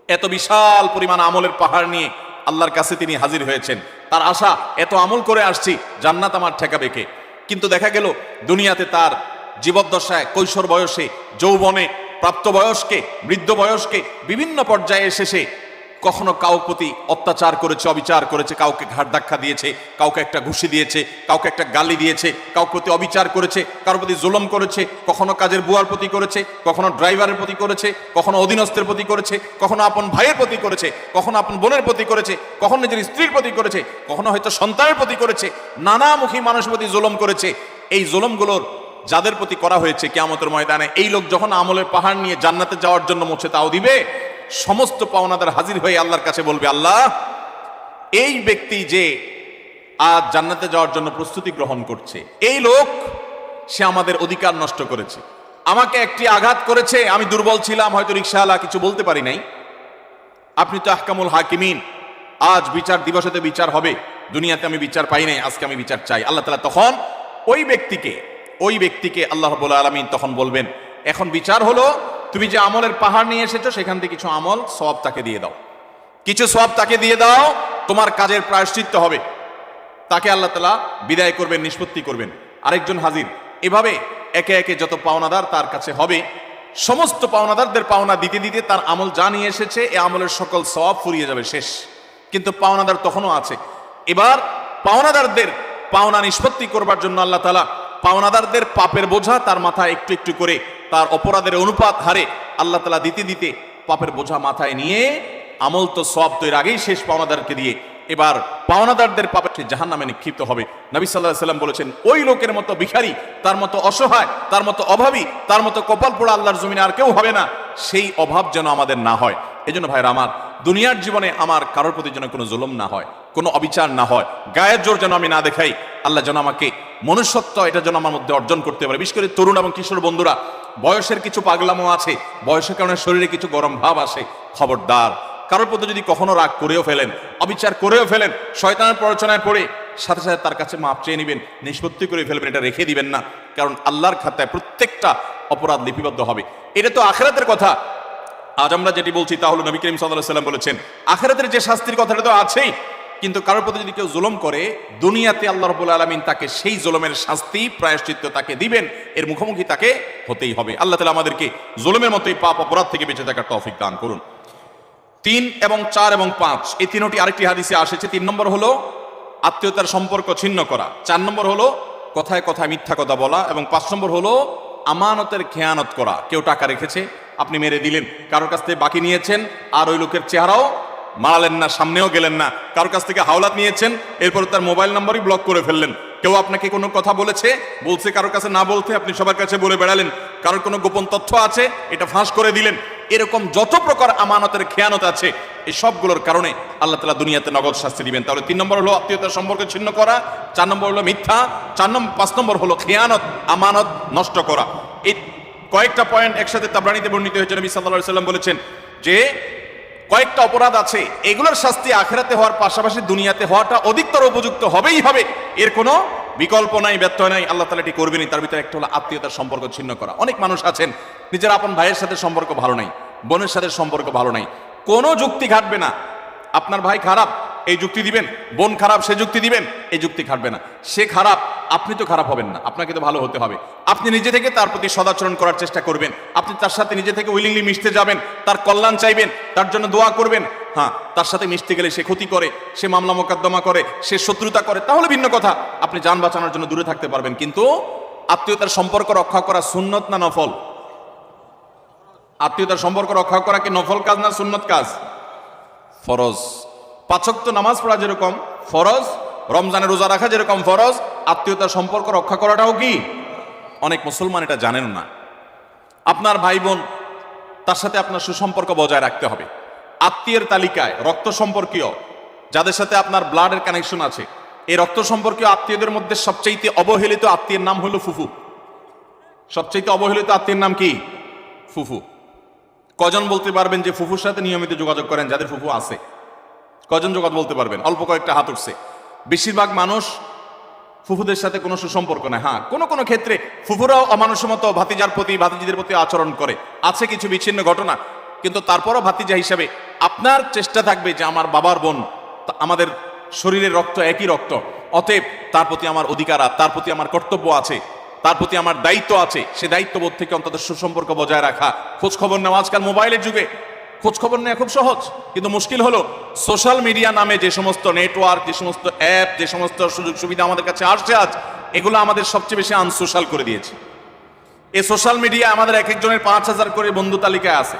এত বিশাল পরিমাণ আমলের পাহাড় নিয়ে আল্লাহর কাছে তিনি হাজির হয়েছেন, তার আশা এত আমল করে আসছি জান্নাত আমার ঠেকাবে কে? কিন্তু দেখা গেল দুনিয়াতে তার জীবদ্দশায়, কৈশোর বয়সে, যৌবনে, প্রাপ্ত বয়স্কে, বৃদ্ধ বয়স্কে, বিভিন্ন পর্যায়ে এসে সে কখনো কাউর প্রতি অত্যাচার করেছে, অবিচার করেছে, কাউকে ঘাড় ধাক্কা দিয়েছে, কাউকে একটা ঘুষি দিয়েছে, কাউকে একটা গালি দিয়েছে, কাউর প্রতি অবিচার করেছে, কারোর প্রতি জুলুম করেছে, কখনো কাজের বুয়ার প্রতি করেছে, কখনো ড্রাইভারের প্রতি করেছে, কখনো অধীনস্থের প্রতি করেছে, কখনো আপন ভাইয়ের প্রতি করেছে, কখনো আপন বোনের প্রতি করেছে, কখনো নিজের স্ত্রীর প্রতি করেছে, কখনো হয়তো সন্তানের প্রতি করেছে, নানামুখী মানুষের প্রতি জুলুম করেছে। এই জুলুমগুলোর যাদের প্রতি করা হয়েছে, কিয়ামতের ময়দানে এই লোক যখন আমলের পাহাড় নিয়ে জান্নাতে যাওয়ার জন্য মুছে তাও দিবে, সমস্ত পাওনাদার হাজির হয়ে আল্লাহর কাছে বলবে, আল্লাহ, এই ব্যক্তি যে আজ জান্নাতে যাওয়ার জন্য প্রস্তুতি গ্রহণ করছে, এই লোক সে আমাদের অধিকার নষ্ট করেছে, আমাকে একটি আঘাত করেছে, আমি দুর্বল ছিলাম, হয়তো রিকশাওয়ালা, কিছু বলতে পারি নাই। আপনি তো আহকামুল হাকিমিন, আজ বিচার দিবসেতে বিচার হবে, দুনিয়াতে আমি বিচার পাই নাই, আজকে আমি বিচার চাই। আল্লাহ তাআলা তখন ওই ব্যক্তিকে আল্লাহ রাব্বুল আলামিন তখন বলবেন, এখন বিচার হলো, তুমি যে আমলের পাহাড় নিয়ে এসেছো সেখান থেকে কিছু আমল সওয়াব তাকে দিয়ে দাও, কিছু সওয়াব তাকে দিয়ে দাও, তোমার কাজের প্রায়শ্চিত্ত হবে। তাকে আল্লাহ তাআলা বিদায় করবেন, নিষ্পত্তি করবেন, আরেকজন হাজির। এভাবে একে একে যত পাওনাদার তার কাছে হবে, সমস্ত পাওনাদারদের পাওনা দিতে দিতে তার আমল যা নিয়ে এসেছে এ আমলের সকল সওয়াব ফুরিয়ে যাবে, শেষ। কিন্তু পাওনাদার তখনও আছে। এবার পাওনাদারদের পাওনা নিষ্পত্তি করবার জন্য আল্লাহ তাআলা পাওনাদারদের পাপের বোঝা তার মাথায় একটু একটু করে, তার অপরাধের অনুপাত হারে আল্লাহ তাআলা দিতে দিতে পাপের বোঝা মাথায় নিয়ে, আমল তো সওয়াব তো এর আগেই শেষ পাওনাদারকে দিয়ে, এবার পাওনাদারদের পাপে জাহান্নামে নিক্ষিপ্ত হবে। নবী সাল্লাল্লাহু আলাইহি সাল্লাম বলেছেন, ওই লোকের মতো ভিখারি, তার মতো অসহায়, তার মতো অভাবী, তার মতো কপাল পোড়া আল্লাহর জমিনে আর কেউ হবে না। সেই অভাব যেন আমাদের না হয়। এজন্য ভাইরা আমার, দুনিয়ার জীবনে আমার কারোর প্রতি যেন কোনো জুলুম না হয়, কোনো অবিচার না হয়, গায়ের জোর যেন আমি না দেখাই। আল্লাহ যেন আমাকে মনুষ্যত্ব এটা যেন আমার মধ্যে অর্জন করতে পারে। বিশেষ করে তরুণ এবং কিশোর বন্ধুরা, বয়সের কিছু পাগলামো আছে, বয়সের কারণে শরীরে কিছু গরম ভাব আসে, খবরদার। কারোর প্রতি যদি কখনো রাগ করেও ফেলেন, অবিচার করেও ফেলেন, শয়তানের প্ররোচনায় পড়ে, সাথে সাথে তার কাছে মাপ চেয়ে নেবেন, নিষ্পত্তি করে ফেলবেন, এটা রেখে দিবেন না। কারণ আল্লাহর খাতায় প্রত্যেকটা অপরাধ লিপিবদ্ধ হবে। এটা তো আখিরাতের কথা। আজ আমরা যেটি বলছি তা হলো, নবী করিম সাল্লাল্লাহু আলাইহি ওয়াসাল্লাম বলেছেন, আখিরাতের যে শাস্তির কথাটা তো আছেই, কিন্তু কারোর প্রতি যদি কেউ জুলুম করে, দুনিয়াতে আল্লাহ রাব্বুল আলামিন তাকে সেই জুলুমের শাস্তি, প্রায়শ্চিত্ত তাকে দিবেন, এর মুখোমুখি তাকে হতেই হবে। আল্লাহ তাআলা আমাদেরকে জুলুমের মতোই পাপ অপরাধ থেকে বেঁচে থাকার তৌফিক দান করুন। 3 এবং 4 এবং 5 এই তিনটি আরেকটি হাদিসে আসছে। 3 নম্বর হলো আত্মীয়তার সম্পর্ক ছিন্ন করা, 4 নম্বর হলো কথায় কথায় মিথ্যা কথা বলা, এবং 5 নম্বর হলো আমানতের খেয়ানত করা। কেউ টাকা রেখেছে, আপনি মেরে দিলেন, কারোর কাছ থেকে বাকি নিয়েছেন, আর ওই লোকের চেহারাও মারালেন না, সামনেও গেলেন না। কারোর কাছ থেকে হাওলাত নিয়েছেন, এরপর তার মোবাইল নাম্বারই ব্লক করে ফেললেন। কেউ আপনাকে কোনো কথা বলছে কারোর কাছে না বলতে, আপনি সবার কাছে বলে বেড়ালেন। কারোর কোনো গোপন তথ্য আছে, এটা ফাঁস করে দিলেন। এরকম যত প্রকার আমানতের খেয়ানত আছে, এই সবগুলোর কারণে আল্লাহ তাআলা দুনিয়াতে নগদ শাস্তি দিবেন। তাহলে 3 নম্বর হলো আত্মীয়তার সম্পর্ক ছিন্ন করা, 4 নম্বর হলো মিথ্যা, 5 নম্বর হলো খেয়ানত, আমানত নষ্ট করা। এই কয়েকটা পয়েন্ট একসাথে তাবরানীতে বর্ণিত হয়েছে। নবী সাল্লাল্লাহু আলাইহি ওয়াসাল্লাম বলেছেন যে কয়েকটা অপরাধ আছে, এগুলোর শাস্তি আখিরাতে হওয়ার পাশাপাশি দুনিয়াতে হওয়াটা অধিকতর উপযুক্ত হবেই হবে, এর কোনো বিকল্প নাই, ব্যত্যয় নাই। আল্লাহ তাআলা এটি করবেনই। তার ভিতরে একটা হলো আত্মীয়তার সম্পর্ক ছিন্ন করা। অনেক মানুষ আছেন, নিজের আপন ভাইয়ের সাথে সম্পর্ক ভালো নাই, বোনের সাথে সম্পর্ক ভালো নাই, কোনো যুক্তি খাটবে না। আপনার ভাই খারাপ, এই যুক্তি দিবেন, বোন খারাপ, সে যুক্তি দিবেন, এই যুক্তি খাটবে না। সে খারাপ, আপনি তো খারাপ হবেন না, আপনাকে তো ভালো হতে হবে। আপনি নিজে থেকে তার প্রতি সদাচরণ করার চেষ্টা করবেন, আপনি তার সাথে নিজে থেকে উইলিংলি মিশতে যাবেন, তার কল্যাণ চাইবেন, তার জন্য দোয়া করবেন। হ্যাঁ, তার সাথে মিশতে গেলে সে ক্ষতি করে, সে মামলা মোকদ্দমা করে, সে শত্রুতা করে, তাহলে ভিন্ন কথা, আপনি জান বাঁচানোর জন্য দূরে থাকতে পারবেন। কিন্তু আত্মীয়তার সম্পর্ক রক্ষা করা সুন্নত না নফল? আত্মীয়তার সম্পর্ক রক্ষা করা কি নফল কাজ না সুন্নত কাজ? ফরজ। 5 ওয়াক্ত নামাজ পড়া যেরকম ফরজ, রমজানের রোজা রাখা যেরকম ফরজ, আত্মীয়তার সম্পর্ক রক্ষা করাটাও কি? অনেক মুসলমান এটা জানেন না। আপনার ভাই বোন, তার সাথে আপনার সুসম্পর্ক বজায় রাখতে হবে। আত্মীয়ের তালিকায় রক্ত সম্পর্কীয় যাদের সাথে আপনার ব্লাডের কানেকশন আছে, এই রক্ত সম্পর্কীয় আত্মীয়দের মধ্যে সবচাইতে অবহেলিত আত্মীয়ের নাম হলো ফুফু। সবচাইতে অবহেলিত আত্মীয়ের নাম কি? ফুফু। কজন বলতে পারবেন যে ফুফুর সাথে নিয়মিত যোগাযোগ করেন, যাদের ফুফু আছে? কজন যোগাযোগ বলতে পারবেন? অল্প কয়েকটা হাত উঠছে। বেশিরভাগ মানুষ ফুফুদের সাথে কোনো সুসম্পর্ক নাই। হ্যাঁ, কোনো কোনো ক্ষেত্রে ফুফুরাও অমানুষের মতো ভাতিজার প্রতি, ভাতিজিদের প্রতি আচরণ করে, আছে কিছু বিচ্ছিন্ন ঘটনা, কিন্তু তারপরও ভাতিজা হিসাবে আপনার চেষ্টা থাকবে যে আমার বাবার বোন, আমাদের শরীরের রক্ত একই রক্ত, অতএব তার প্রতি আমার অধিকার, তার প্রতি আমার কর্তব্য আছে, তার প্রতি আমার দায়িত্ব আছে। সে দায়িত্ববোধ থেকে অন্তত সুসম্পর্ক বজায় রাখা, খোঁজ খবর নেওয়া। আজকাল মোবাইলের যুগে খোঁজখবর নেওয়া খুব সহজ, কিন্তু মুশকিল হলো সোশ্যাল মিডিয়া নামে যে সমস্ত নেটওয়ার্ক, যে সমস্ত অ্যাপ, যে সমস্ত সুযোগ সুবিধা আমাদের কাছে আসছে আজ, এগুলো আমাদের সবচেয়ে বেশি আনসোশ্যাল করে দিয়েছে। এই সোশ্যাল মিডিয়া আমাদের এক একজনের 5,000 করে বন্ধু তালিকায় আছে,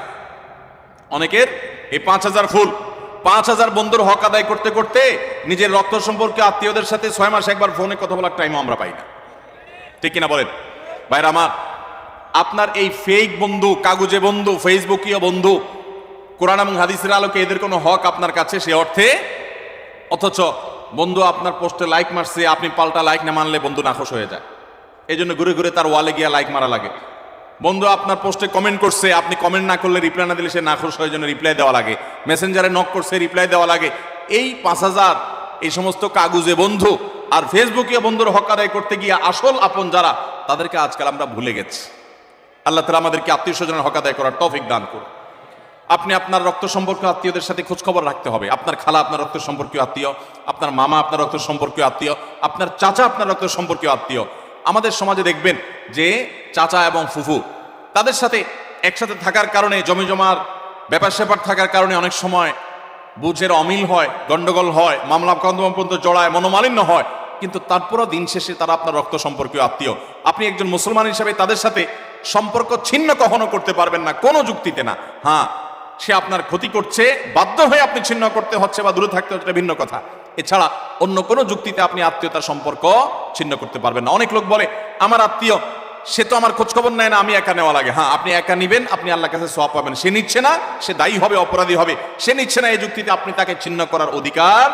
অনেকের এই 5,000 ফুল। 5,000 বন্ধুর হক আদায় করতে করতে নিজের রক্ত সম্পর্কে আত্মীয়দের সাথে 6 মাস একবার ফোনে কথা বলার টাইমও আমরা পাই না, ঠিক কিনা বলেন ভাইরা আমার? আপনার এই ফেক বন্ধু, কাগুজে বন্ধু, ফেসবুকীয় বন্ধু, কোরআন এবং হাদিসের আলোকে এদের কোনো হক আপনার কাছে সে অর্থে, অথচ বন্ধু আপনার পোস্টে লাইক মারছে, আপনি পাল্টা লাইক না মানলে বন্ধু নাখোশ হয়ে যায়, এই জন্য ঘুরে ঘুরে তার ওয়ালে গিয়া লাইক মারা লাগে। বন্ধু আপনার পোস্টে কমেন্ট করছে, আপনি কমেন্ট না করলে, রিপ্লাই না দিলে সে নাখোশ হয়ে জন্য রিপ্লাই দেওয়া লাগে, মেসেঞ্জারে নক করছে রিপ্লাই দেওয়া লাগে। এই 5,000 এই সমস্ত কাগুজে বন্ধু আর ফেসবুকীয় বন্ধুর হক আদায় করতে গিয়ে আসল আপন যারা, তাদেরকে আজকাল আমরা ভুলে গেছি। আল্লাহ তাআলা আমাদেরকে আত্মীয় স্বজনের হক আদায় করার তৌফিক দান করুন। আপনি আপনার রক্ত সম্পর্কীয় আত্মীয়দের সাথে খোঁজখবর রাখতে হবে। আপনার খালা আপনার রক্ত সম্পর্কীয় আত্মীয়, আপনার মামা আপনার রক্ত সম্পর্কীয় আত্মীয়, আপনার চাচা আপনার রক্ত সম্পর্কীয় আত্মীয়। আমাদের সমাজে দেখবেন যে চাচা এবং ফুফু, তাদের সাথে একসাথে থাকার কারণে, জমি জমার ব্যাপার স্যাপার থাকার কারণে অনেক সময় বুঝের অমিল হয়, গন্ডগোল হয়, মামলা কন্দম পর্যন্ত জড়ায়, মনোমালিন্য হয়, কিন্তু তারপরও দিন শেষে তারা আপনার রক্ত সম্পর্কীয় আত্মীয়। আপনি একজন মুসলমান হিসেবে তাদের সাথে সম্পর্ক ছিন্ন কখনো করতে পারবেন না, কোনো যুক্তিতে না। হ্যাঁ, সে আপনার ক্ষতি করছে, বাধ্য হয়ে আপনি ছিন্ন করতে হচ্ছে বা দূরে থাকতে হচ্ছে, ভিন্ন কথা। এছাড়া অন্য কোনো যুক্তিতে আপনি আত্মীয়তার সম্পর্ক ছিন্ন করতে পারবেন না। অনেক লোক বলে আমার আত্মীয়, সে তো আমার খোঁজখবর নেয় না, আমি একা নেওয়া লাগে। হ্যাঁ, আপনি একা নিবেন, আপনি আল্লাহর কাছে সওয়াব পাবেন। সে নিচ্ছে না, সে দায়ী হবে, অপরাধী হবে। সে নিচ্ছে না, এই যুক্তিতে আপনি তাকে ছিন্ন করার অধিকার।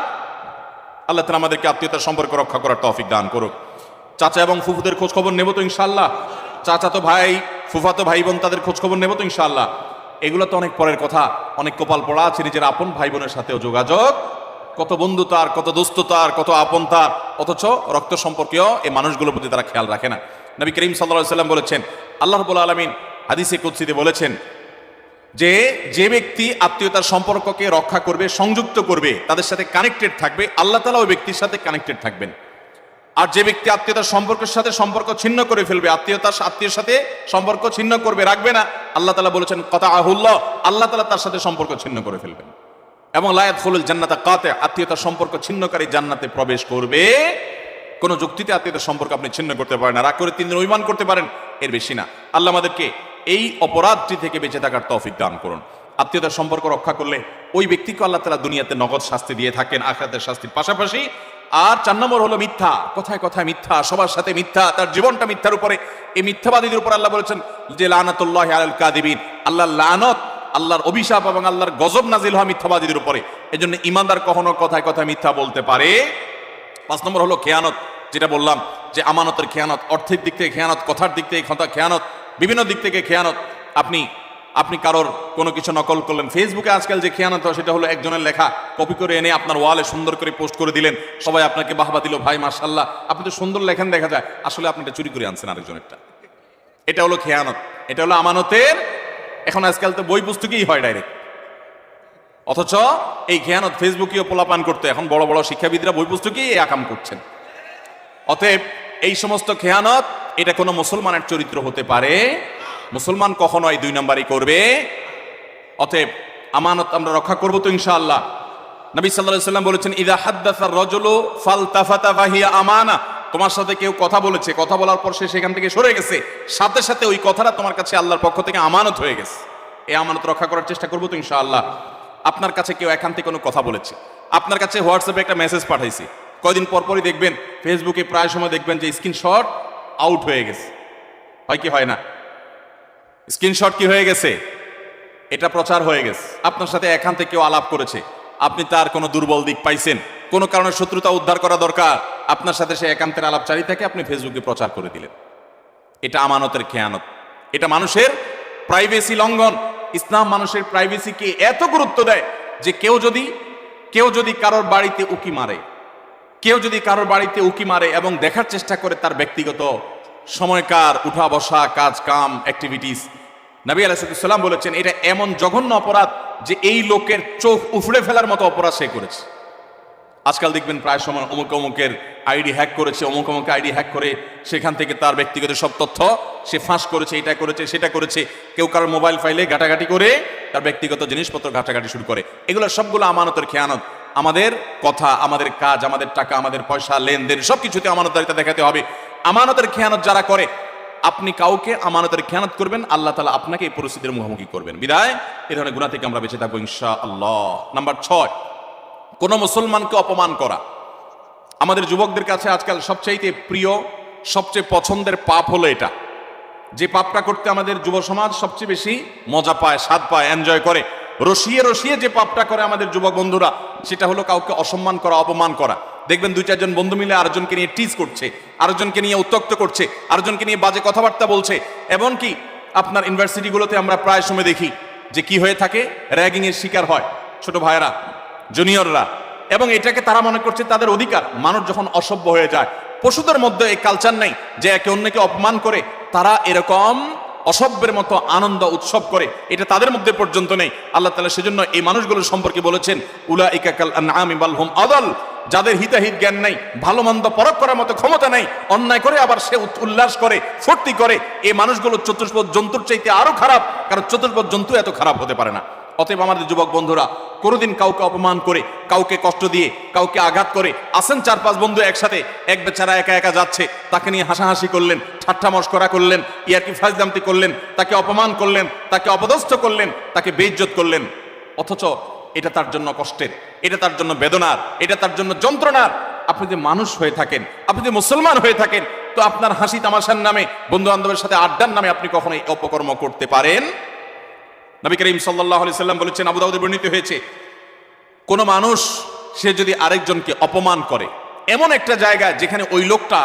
আল্লাহ তাআলা আমাদেরকে আত্মীয়তার সম্পর্ক রক্ষা করার তৌফিক দান করুক। চাচা এবং ফুফুদের খোঁজখবর নেব তো ইনশাআল্লাহ। চাচাতো ভাই, ফুফাতো ভাই বোন, তাদের খোঁজখবর নেব তো ইনশাআল্লাহ। এগুলো তো অনেক পরের কথা, অনেক কপাল পড়া আছে নিজের আপন ভাই বোনের সাথেও যোগাযোগ। কত বন্ধু তার, কত দোস্ত তার, কত আপন তার, অথচ রক্ত সম্পর্কীয় এই মানুষগুলোর প্রতি তারা খেয়াল রাখে না। নবী করিম সাল্লাল্লাহু আলাইহি ওয়াসাল্লাম বলেছেন, আল্লাহ রাব্বুল আলামিন হাদিসে কুদসিতে বলেছেন যে যে ব্যক্তি আত্মীয়তার সম্পর্ককে রক্ষা করবে, সংযুক্ত করবে, তাদের সাথে কানেক্টেড থাকবে, আল্লাহ তাআলা ওই ব্যক্তির সাথে কানেক্টেড থাকবেন। আর যে ব্যক্তি আত্মীয়তার সম্পর্কের সাথে সম্পর্ক ছিন্ন করে ফেলবে, আত্মীয়ের সাথে সম্পর্ক ছিন্ন করবে, রাখবে না, আল্লাহ তাআলা বলেছেন কাতাআহুল্লাহ, আল্লাহ তাআলা তার সাথে সম্পর্ক ছিন্ন করে ফেলবেন। এবং লা ইয়াদখুলুল জান্নাতা কাতি, আত্মীয়তার সম্পর্ক ছিন্নকারী জান্নাতে প্রবেশ করবে। কোন যুক্তিতে আত্মীয়তার সম্পর্ক আপনি ছিন্ন করতে পারেন না। রাগ করে 3 দিন অভিমান করতে পারেন, এর বেশি না। আল্লাহ আমাদেরকে এই অপরাধটি থেকে বেঁচে থাকার তৌফিক দান করুন। আত্মীয়তার সম্পর্ক রক্ষা করলে ওই ব্যক্তিকে আল্লাহ তাআলা দুনিয়াতে নগদ শাস্তি দিয়ে থাকেন, আখিরাতের শাস্তির পাশাপাশি। আর 4 নম্বর হলো মিথ্যা, কথায় কথায় মিথ্যা, সবার সাথে মিথ্যা, তার জীবনটা মিথ্যার উপরে। এই মিথ্যাবাদীদের উপর আল্লাহ বলেছেন যে লানাতুল্লাহি আলাল কাযিবিন, আল্লাহর লানত, আল্লাহর অভিশাপ এবং আল্লাহর গজব নাজিল হয় মিথ্যাবাদীদের উপরে। এজন্য ঈমানদার কখনো কথায় কথায় মিথ্যা বলতে পারে। 5 নম্বর হলো খেয়ানত, যেটা বললাম যে আমানতের খেয়ানত, অর্থের দিক থেকে খেয়ানত, কথার দিক থেকে খেয়ানত, বিভিন্ন দিক থেকে খেয়ানত। আপনি কারোর কোনো কিছু নকল করলেন। ফেসবুকে আজকাল যে খেয়ানত হয় সেটা হলো একজনের লেখা কপি করে এনে আপনার ওয়ালে সুন্দর করে পোস্ট করে দিলেন, সবাই আপনাকে বাহবা দিল, ভাই মাশাআল্লাহ আপনি তো সুন্দর লেখেন, দেখা যায় আসলে আপনি এটা চুরি করে আনছেন আরেকজনেরটা। এটা হলো খেয়ানত, এটা হলো আমানতের। এখন আজকাল তো বই পুস্তকেই হয় ডাইরেক্ট, অথচ এই খেয়ানত ফেসবুকেও পোলাপান করতে এখন বড় বড় শিক্ষাবিদরা বই পুস্তকেই এই আকাম করছেন। অতএব এই সমস্ত খেয়ানত, এটা কোনো মুসলমানের চরিত্র হতে পারে। মুসলমান কখনো এই 2 নাম্বারই করবে। অতএব আমানত আমরা রক্ষা করব তো ইনশাআল্লাহ। নবী সাল্লাল্লাহু আলাইহি ওয়াসাল্লাম বলেছেন ইযা হাদ্দাসা আর-রাজুলু ফালতাফাতা ফাহিয়া আমানা, তোমার সাথে কেউ কথা বলেছে, কথা বলার পর সে সেখান থেকে সরে গেছে, সাথে সাথে ওই কথাটা তোমার কাছে আল্লাহর পক্ষ থেকে আমানত হয়ে গেছে। এই আমানত রক্ষা করার চেষ্টা করব তো ইনশাআল্লাহ। আপনার কাছে কেউ একান্তে কোনো কথা বলেছে, আপনার কাছে হোয়াটসঅ্যাপে একটা মেসেজ পাঠাইছে, কয়দিন পরপরই দেখবেন ফেসবুকে প্রায় সময় দেখবেন যে স্ক্রিনশট আউট হয়ে গেছে, হয় কি হয় না? স্ক্রিনশট কি হয়ে গেছে? এটা প্রচার হয়ে গেছে। আপনার সাথে একান্তে কেউ আলাপ করেছে, আপনি তার কোনো দুর্বল দিক পাইছেন, কোনো কারণে শত্রুতা উদ্ধার করা দরকার, আপনার সাথে সে একান্তের আলাপচারী থাকে, আপনি ফেসবুকে প্রচার করে দিলেন। এটা আমানতের খেয়ানত, এটা মানুষের প্রাইভেসি লঙ্ঘন। ইসলাম মানুষের প্রাইভেসিকে এত গুরুত্ব দেয় যে কেউ যদি কারোর বাড়িতে উকি মারে, এবং দেখার চেষ্টা করে তার ব্যক্তিগত সময়কার উঠা বসা, কাজ কাম, অ্যাক্টিভিটিস, নবী আলাইহিস সালাম বলেছেন এটা এমন জঘন্য অপরাধ যে এই লোকের চোখ উফড়ে ফেলার মতো অপরাধ সে করেছে। আজকাল দেখবেন প্রায় সময় অমুকের আইডি হ্যাক করেছে, অমুক আইডি হ্যাক করে সেখান থেকে তার ব্যক্তিগত সব তথ্য সে ফাঁস করেছে, এটা করেছে সেটা করেছে। কেউ কারোর মোবাইল ফাইলে ঘাটাঘাটি করে তার ব্যক্তিগত জিনিসপত্র ঘাটাঘাটি শুরু করে। এগুলো সবগুলো আমানতের খেয়ানত। আমাদের কথা, আমাদের কাজ, আমাদের টাকা, আমাদের পয়সা, লেনদেন সবকিছুতে আমানতদারিতা দেখাতে হবে। আমানতের খেয়ানত যারা করে, আপনি কাউকে আমানতের খেয়ানত করবেন, আল্লাহ তাআলা আপনাকে এই পরিস্থিতির মুখোমুখি করবেন। বিদায় এই ধরনের গুনাহ থেকে আমরা বেঁচে থাকবো ইনশাআল্লাহ। নাম্বার 6, কোন মুসলমানকে অপমান করা। আমাদের যুবকদের কাছে আজকাল সবচাইতে প্রিয়, সবচেয়ে পছন্দের পাপ হলো এটা, যে পাপটা করতে আমাদের যুব সমাজ সবচেয়ে বেশি মজা পায়, স্বাদ পায়, এনজয় করে। রসিয়ে রসিয়ে যে পাপটা করে আমাদের যুবক বন্ধুরা, সেটা হলো কাউকে অসম্মান করা, অপমান করা। দেখবেন 2-4 জন বন্ধু মিলে আরেকজনকে নিয়ে টিজ করছে, আরেকজনকে নিয়ে উত্ত্যক্ত করছে, আরেকজনকে নিয়ে বাজে কথাবার্তা বলছে। এমনকি আপনার ইউনিভার্সিটিগুলোতে আমরা প্রায় সময় দেখি যে কি হয়ে থাকে, র্যাগিং এর শিকার হয় ছোট ভাইয়েরা, জুনিয়ররা, এবং এটাকে তারা মনে করছে তাদের অধিকার। মানুষ যখন অসভ্য হয়ে যায়, পশুদের মধ্যে এই কালচার নেই যে একে অন্যকে অপমান করে তারা এরকম অসভ্যের মতো আনন্দ উৎসব করে, এটা তাদের মধ্যে পর্যন্ত নেই। আল্লাহ তাআলা সেজন্য এই মানুষগুলোর সম্পর্কে বলেছেন, উলাইকা কাল আনআমি বাল হুম আদাল, যাদের হিতাহিত জ্ঞান নেই, ভালো মন্দ পরখ করার মতো ক্ষমতা নেই, অন্যায় করে আবার সে উল্লাস করে, ফুর্তি করে, এই মানুষগুলো চতুষ্পদ জন্তুর চাইতে আরো খারাপ, কারণ চতুষ্পদ জন্তু এত খারাপ হতে পারে না। অতএব আমাদের যুবক বন্ধুরা, কোনোদিন কাউকে অপমান করে, কাউকে কষ্ট দিয়ে, কাউকে আঘাত করে, আসেন 4-5 বন্ধু একসাথে, এক বেচারা একা একা যাচ্ছে, তাকে নিয়ে হাসাহাসি করলেন, ঠাট্টা মশকরা করলেন, ইয়ার্কি ফাজলামতি করলেন, তাকে অপমান করলেন, তাকে অপদস্থ করলেন, তাকে বেইজ্জত করলেন, অথচ এটা তার জন্য কষ্টের, এটা তার জন্য বেদনার, এটা তার জন্য যন্ত্রণার। আপনি যে মানুষ হয়ে থাকেন, আপনি যে মুসলমান হয়ে থাকেন, তো আপনার হাসি তামাশার নামে, বন্ধু বান্ধবের সাথে আড্ডার নামে আপনি কখনো এই অপকর্ম করতে পারেন? নবী করিম সাল্লাল্লাহু আলাইহি সাল্লাম বলেছেন, আবু দাউদে বর্ণিত হয়েছে, কোন মানুষ সে যদি আরেকজনকে অপমান করে এমন একটা জায়গায় যেখানে ওই লোকটা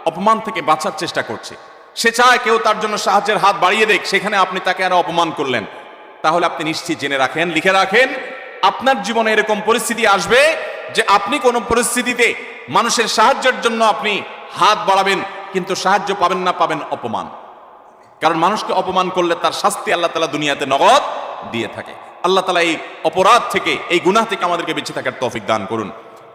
অপমান থেকে বাঁচার চেষ্টা করছে, সে চায় কেউ তার জন্য সাহায্যের হাত বাড়িয়ে দেখ, সেখানে আপনি তাকে আরো অপমান করলেন, তাহলে আপনি নিশ্চিত জেনে রাখেন, লিখে রাখেন, আপনার জীবনে এরকম পরিস্থিতি আসবে যে আপনি কোন পরিস্থিতিতে মানুষের সাহায্যের জন্য আপনি হাত বাড়াবেন, কিন্তু সাহায্য পাবেন না, পাবেন অপমান। কারণ মানুষকে অপমান করলে তার শাস্তি আল্লাহ তাআলা দুনিয়াতে নগদ দিয়ে থাকে। আল্লাহ তাআলা এই অপরাধ থেকে, এই গুনাহ থেকে আমাদেরকে বেঁচে থাকার তৌফিক দান করুন।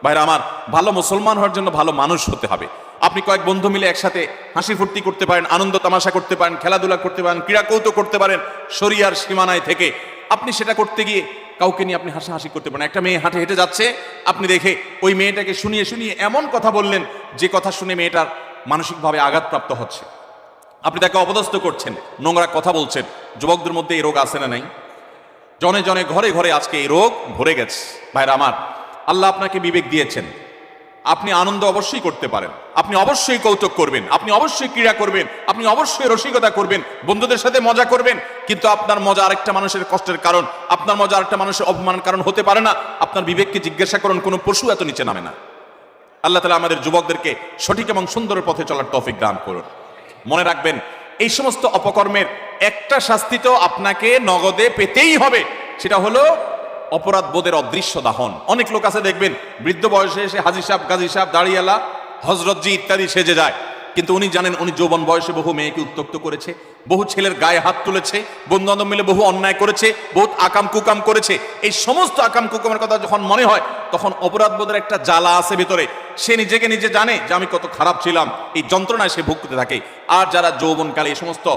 ভাইরা আমার, ভালো মুসলমান হওয়ার জন্য ভালো মানুষ হতে হবে। আপনি কয়েক বন্ধু মিলে একসাথে হাসি ফুর্তি করতে পারেন, আনন্দ তামাশা করতে পারেন, খেলাধুলা করতে পারেন, ক্রীড়া কৌতুক করতে পারেন, শরিয়ার সীমানায় থেকে আপনি সেটা করতে গিয়ে কাউকে নিয়ে আপনি হাসাহাসি করতে পারেন। একটা মেয়ে হাঁটে হেঁটে যাচ্ছে, আপনি দেখে ওই মেয়েটাকে শুনিয়ে শুনিয়ে এমন কথা বললেন যে কথা শুনে মেয়েটার মানসিকভাবে আঘাতপ্রাপ্ত হচ্ছে, আপনি তাকে অপদস্থ করছেন, নোংরা কথা বলছেন। যুবকদের মধ্যে এই রোগ আছে না নাই? জনে জনে ঘরে ঘরে আজকে এই রোগ ভরে গেছে। ভাইরা আমার, আল্লাহ আপনাকে বিবেক দিয়েছেন, আপনি আনন্দ অবশ্যই করতে পারেন, আপনি অবশ্যই কৌতুক করবেন, আপনি অবশ্যই ক্রীড়া করবেন, আপনি অবশ্যই রসিকতা করবেন, বন্ধুদের সাথে মজা করবেন, কিন্তু আপনার মজা আরেকটা মানুষের কষ্টের কারণ, আপনার মজা আরেকটা মানুষের অপমানের কারণ হতে পারে না। আপনার বিবেককে জিজ্ঞাসা করুন, কোনো পশু এত নিচে নামে না। আল্লাহ তাআলা আমাদের যুবকদেরকে সঠিক এবং সুন্দর পথে চলার তৌফিক দান করুন। মনে রাখবেন, এই সমস্ত অপকর্মের একটা শাস্তি তো আপনাকে নগদে পেতেই হবে, সেটা হলো অপরাধ বোধের অদৃশ্য দাহন। অনেক লোক আছে দেখবেন, বৃদ্ধ বয়সে এসে হাজী সাহেব, গাজী সাহেব, দাড়িওয়ালা, হজরতজি ইত্যাদি সেজে যায়, কিন্তু উনি জানেন উনি যৌবন বয়সে বহু মেয়েকে উত্ত্যক্ত করেছে, বহু ছেলের গায়ে হাত তুলেছে, বন্ধু বান্ধব মিলে বহু অন্যায় করেছে, বহুত আকাম কুকাম করেছে। এই সমস্ত আকাম কুকামের কথা যখন মনে হয়, তখন অপরাধ বোধের একটা জ্বালা আছে ভিতরে, সে নিজেকে নিজে জানে যে আমি কত খারাপ ছিলাম, এই যন্ত্রণায় সে ভুগতে থাকে। আর যারা যৌবনকালে এই সমস্ত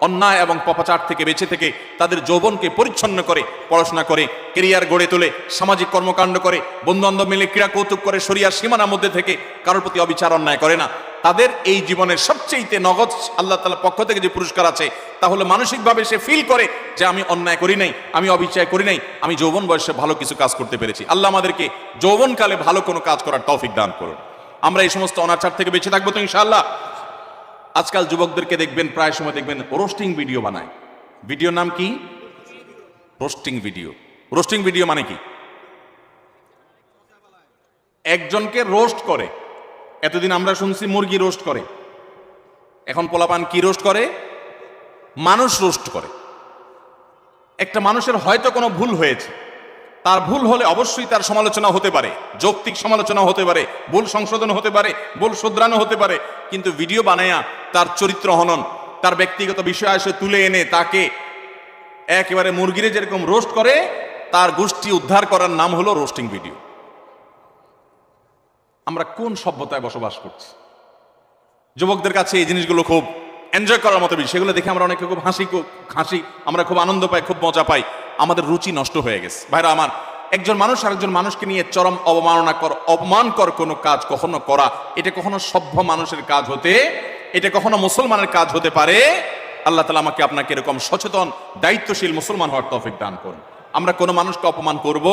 অন্যায় এবং পাপাচার থেকে বেঁচে থেকে তাদের যৌবনকে পরিচ্ছন্ন করে, পড়াশোনা করে, কেরিয়ার গড়ে তোলে, সামাজিক কর্মকাণ্ড করে, বন্ধু বান্ধব মিলে ক্রীড়া কৌতুক করে, শরিয়ার সীমানার মধ্যে থেকে কারোর প্রতি অবিচার অন্যায় করে না, তাদের এই জীবনের সবচেয়ে নগদ আল্লাহ তাআলার পক্ষ থেকে যে পুরস্কার আছে, তাহলে মানসিকভাবে সে ফিল করে যে আমি অন্যায় করি নাই, আমি অবিচার করি নাই, আমি যৌবন বয়সে ভালো কিছু কাজ করতে পেরেছি। আল্লাহ আমাদেরকে যৌবনকালে ভালো কোনো কাজ করার তৌফিক দান করুন। আমরা এই সমস্ত অনাচার থেকে বেঁচে থাকবো তো ইনশাআল্লাহ। আজকাল যুবকদেরকে দেখবেন, প্রায় সময় দেখবেন রোস্টিং ভিডিও বানায়। ভিডিওর নাম কি? Roasting video. রোস্টিং ভিডিও মানে কি? একজনকে রোস্ট করে। এতদিন আমরা শুনছি মুরগি রোস্ট করে, এখন পোলাপান কি রোস্ট করে? মানুষ রোস্ট করে। একটা মানুষের হয়তো কোনো ভুল হয়েছে, তার ভুল হলে অবশ্যই তার সমালোচনা হতে পারে, যৌক্তিক সমালোচনা হতে পারে, ভুল সংশোধন হতে পারে, ভুল শুধরানো হতে পারে, কিন্তু ভিডিও বানায়া তার চরিত্র হনন, তার ব্যক্তিগত বিষয় আসে তুলে এনে তাকে একেবারে মুরগিরে যেরকম রোস্ট করে, তার গোষ্ঠী উদ্ধার করার নাম হলো রোস্টিং ভিডিও। আমরা কোন সভ্যতায় বসবাস করছি? যুবকদের কাছে এই জিনিসগুলো খুব এনজয় করার মতো বিষয়, সেগুলো দেখে আমরা অনেকে খুব হাসি আমরা খুব আনন্দ পাই, খুব মজা পাই। আমাদের রুচি নষ্ট হয়ে গেছে। ভাইরা আমার, একজন মানুষ আরেকজন মানুষকে নিয়ে চরম অপমানকর কোনো কাজ কখনো করা, এটা কখনো সভ্য মানুষের কাজ এটা কখনো মুসলমানের কাজ হতে পারে। আল্লাহ তাআলা আমাকে আপনাকে এরকম সচেতন দায়িত্বশীল মুসলমান হওয়ার তৌফিক দান করুন। আমরা কোনো মানুষকে অপমান করব,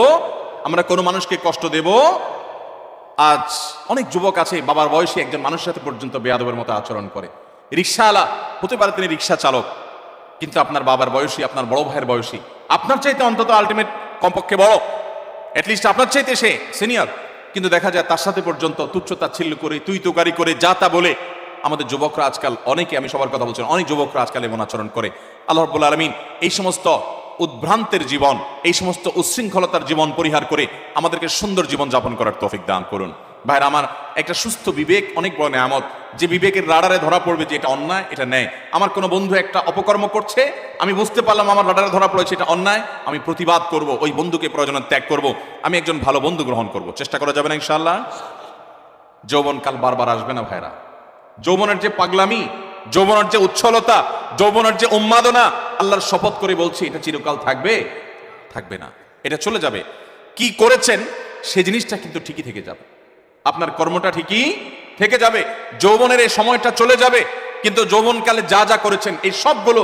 আমরা কোনো মানুষকে কষ্ট দেব। আজ অনেক যুবক আছে বাবার বয়সী একজন মানুষের সাথে পর্যন্ত বেয়াদবের মতো আচরণ করে। রিক্সাওয়ালা হতে পারে, তিনি রিক্সা চালক, কিন্তু আপনার বাবার বয়সী, আপনার বড় ভাইয়ের বয়সী, আপনার চাইতে অন্তত আলটিমেট কমপক্ষে বড়, অ্যাটলিস্ট আপনার চাইতে সে সিনিয়র, কিন্তু দেখা যায় তার সাথে পর্যন্ত তুচ্ছ-তাচ্ছিল্য করে, তুই তোকারি করে, যা তা বলে আমাদের যুবকরা আজকাল, অনেকে, আমি সবার কথা বলছি, অনেক যুবকরা আজকাল এমন আচরণ করে। আল্লাহ রাব্বুল আলামিন এই সমস্ত উদ্ভ্রান্তের জীবন, এই সমস্ত উচ্ছৃঙ্খলতার জীবন পরিহার করে আমাদেরকে সুন্দর জীবন যাপন করার তৌফিক দান করুন। ভাইরা আমার, একটা সুস্থ বিবেক অনেক বড় নেয়ামত, যে বিবেকের রাডারে ধরা পড়বে যে এটা অন্যায়, এটা ন্যায়। আমার কোনো বন্ধু একটা অপকর্ম করছে, আমি বুঝতে পারলাম আমার রাডারে ধরা পড়েছে এটা অন্যায়, আমি প্রতিবাদ করব, ওই বন্ধুকে প্রয়োজনে ত্যাগ করব, আমি একজন ভালো বন্ধু গ্রহণ করব। চেষ্টা করা যাবে না ইনশাআল্লাহ? যৌবনকাল বারবার আসবে না ভাইরা। যৌবনের যে পাগলামি, যৌবনের যে উচ্ছলতা, যৌবনের যে উন্মাদনা, আল্লাহর শপথ করে বলছি এটা চিরকাল থাকবে না, এটা চলে যাবে। কি করেছেন সে জিনিসটা কিন্তু ঠিকই থেকে যাবে, আপনার কর্মটা ঠিকই থেকে যাবে। যৌবনের এই সময়টা চলে যাবে, কিন্তু যৌবনকালে যা যা করেছেন এই সবগুলো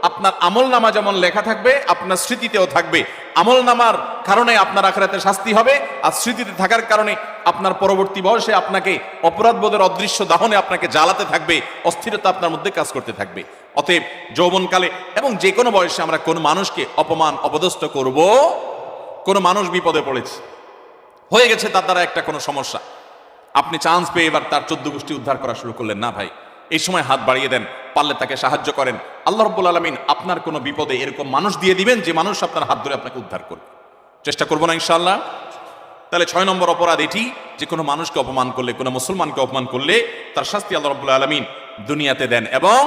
আপনার আমলনামা যেমন লেখা থাকবে, আপনার স্মৃতিতেও থাকবে। আমলনামার কারণে আপনার আখিরাতে শাস্তি হবে, আর স্মৃতিতে থাকার কারণে আপনার পরবর্তী বয়সে আপনাকে অপরাধবোধের অদৃশ্য দাহনে আপনাকে জ্বালাতে থাকবে, অস্থিরতা আপনার মধ্যে কাজ করতে থাকবে। অতএব যৌবনকালে এবং যে কোনো বয়সে আমরা কোন মানুষকে অপমান অপদস্থ করব, কোন মানুষ বিপদে পড়েছে, হয়ে গেছে তার দ্বারা একটা কোনো সমস্যা, আপনি চান্স পেয়ে এবার তার 14 গোষ্ঠী উদ্ধার করা শুরু করলেন না ভাই। এই সময় হাত বাড়িয়ে দেন, পারলে তাকে সাহায্য করেন। আল্লাহ রাব্বুল আলামিন আপনার কোনো বিপদে এরকম মানুষ দিয়ে দিবেন যে মানুষ আপনার হাত ধরে আপনাকে উদ্ধার করবে। চেষ্টা করবো না ইনশাআল্লাহ? তাহলে 6 নম্বর অপরাধ এটি, যে কোনো মানুষকে অপমান করলে, কোনো মুসলমানকে অপমান করলে তার শাস্তি আল্লাহ রাব্বুল আলামিন দুনিয়াতে দেন। এবং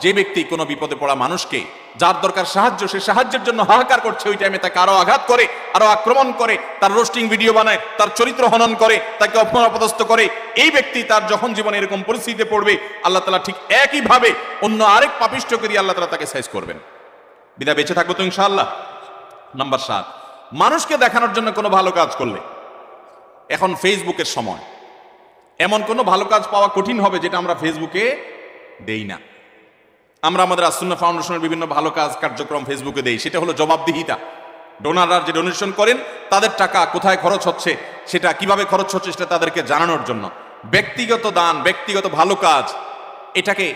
যে ব্যক্তি কোনো বিপদে পড়া মানুষকে, যার দরকার সাহায্য, সে সাহায্যের জন্য হাহাকার করছে, ওই টাইমে তাকে আরো আঘাত করে, আরো আক্রমণ করে, তার রোস্টিং ভিডিও বানায়, তার চরিত্র হনন করে, তাকে অপমান অপদস্থ করে, এই ব্যক্তি তার যখন জীবনে এরকম পরিস্থিতিতে পড়বে, আল্লাহ তাআলা ঠিক একইভাবে অন্য আরেক পাপিষ্ঠকে দিয়ে আল্লাহ তাআলা তাকে সাইজ করবেন। বিদায় বেঁচে থাকবো তো ইনশাআল্লাহ? নাম্বার 7, মানুষকে দেখানোর জন্য কোনো ভালো কাজ করলে, এখন ফেসবুকের সময়, এমন কোনো ভালো কাজ পাওয়া কঠিন হবে যেটা আমরা ফেসবুকে দেই না। আমরা আমাদের আসুন্নাহ ফাউন্ডেশনের বিভিন্ন ভালো কাজ কার্যক্রম ফেসবুকে দেই, সেটা হলো জবাবদিহিতা। ডোনাররা যে ডোনেশন করেন, তাদের টাকা কোথায় খরচ হচ্ছে, সেটা কিভাবে খরচ হচ্ছে, সেটা তাদেরকে জানানোর জন্য। ব্যক্তিগত দান, ব্যক্তিগত ভালো কাজ, এটাকে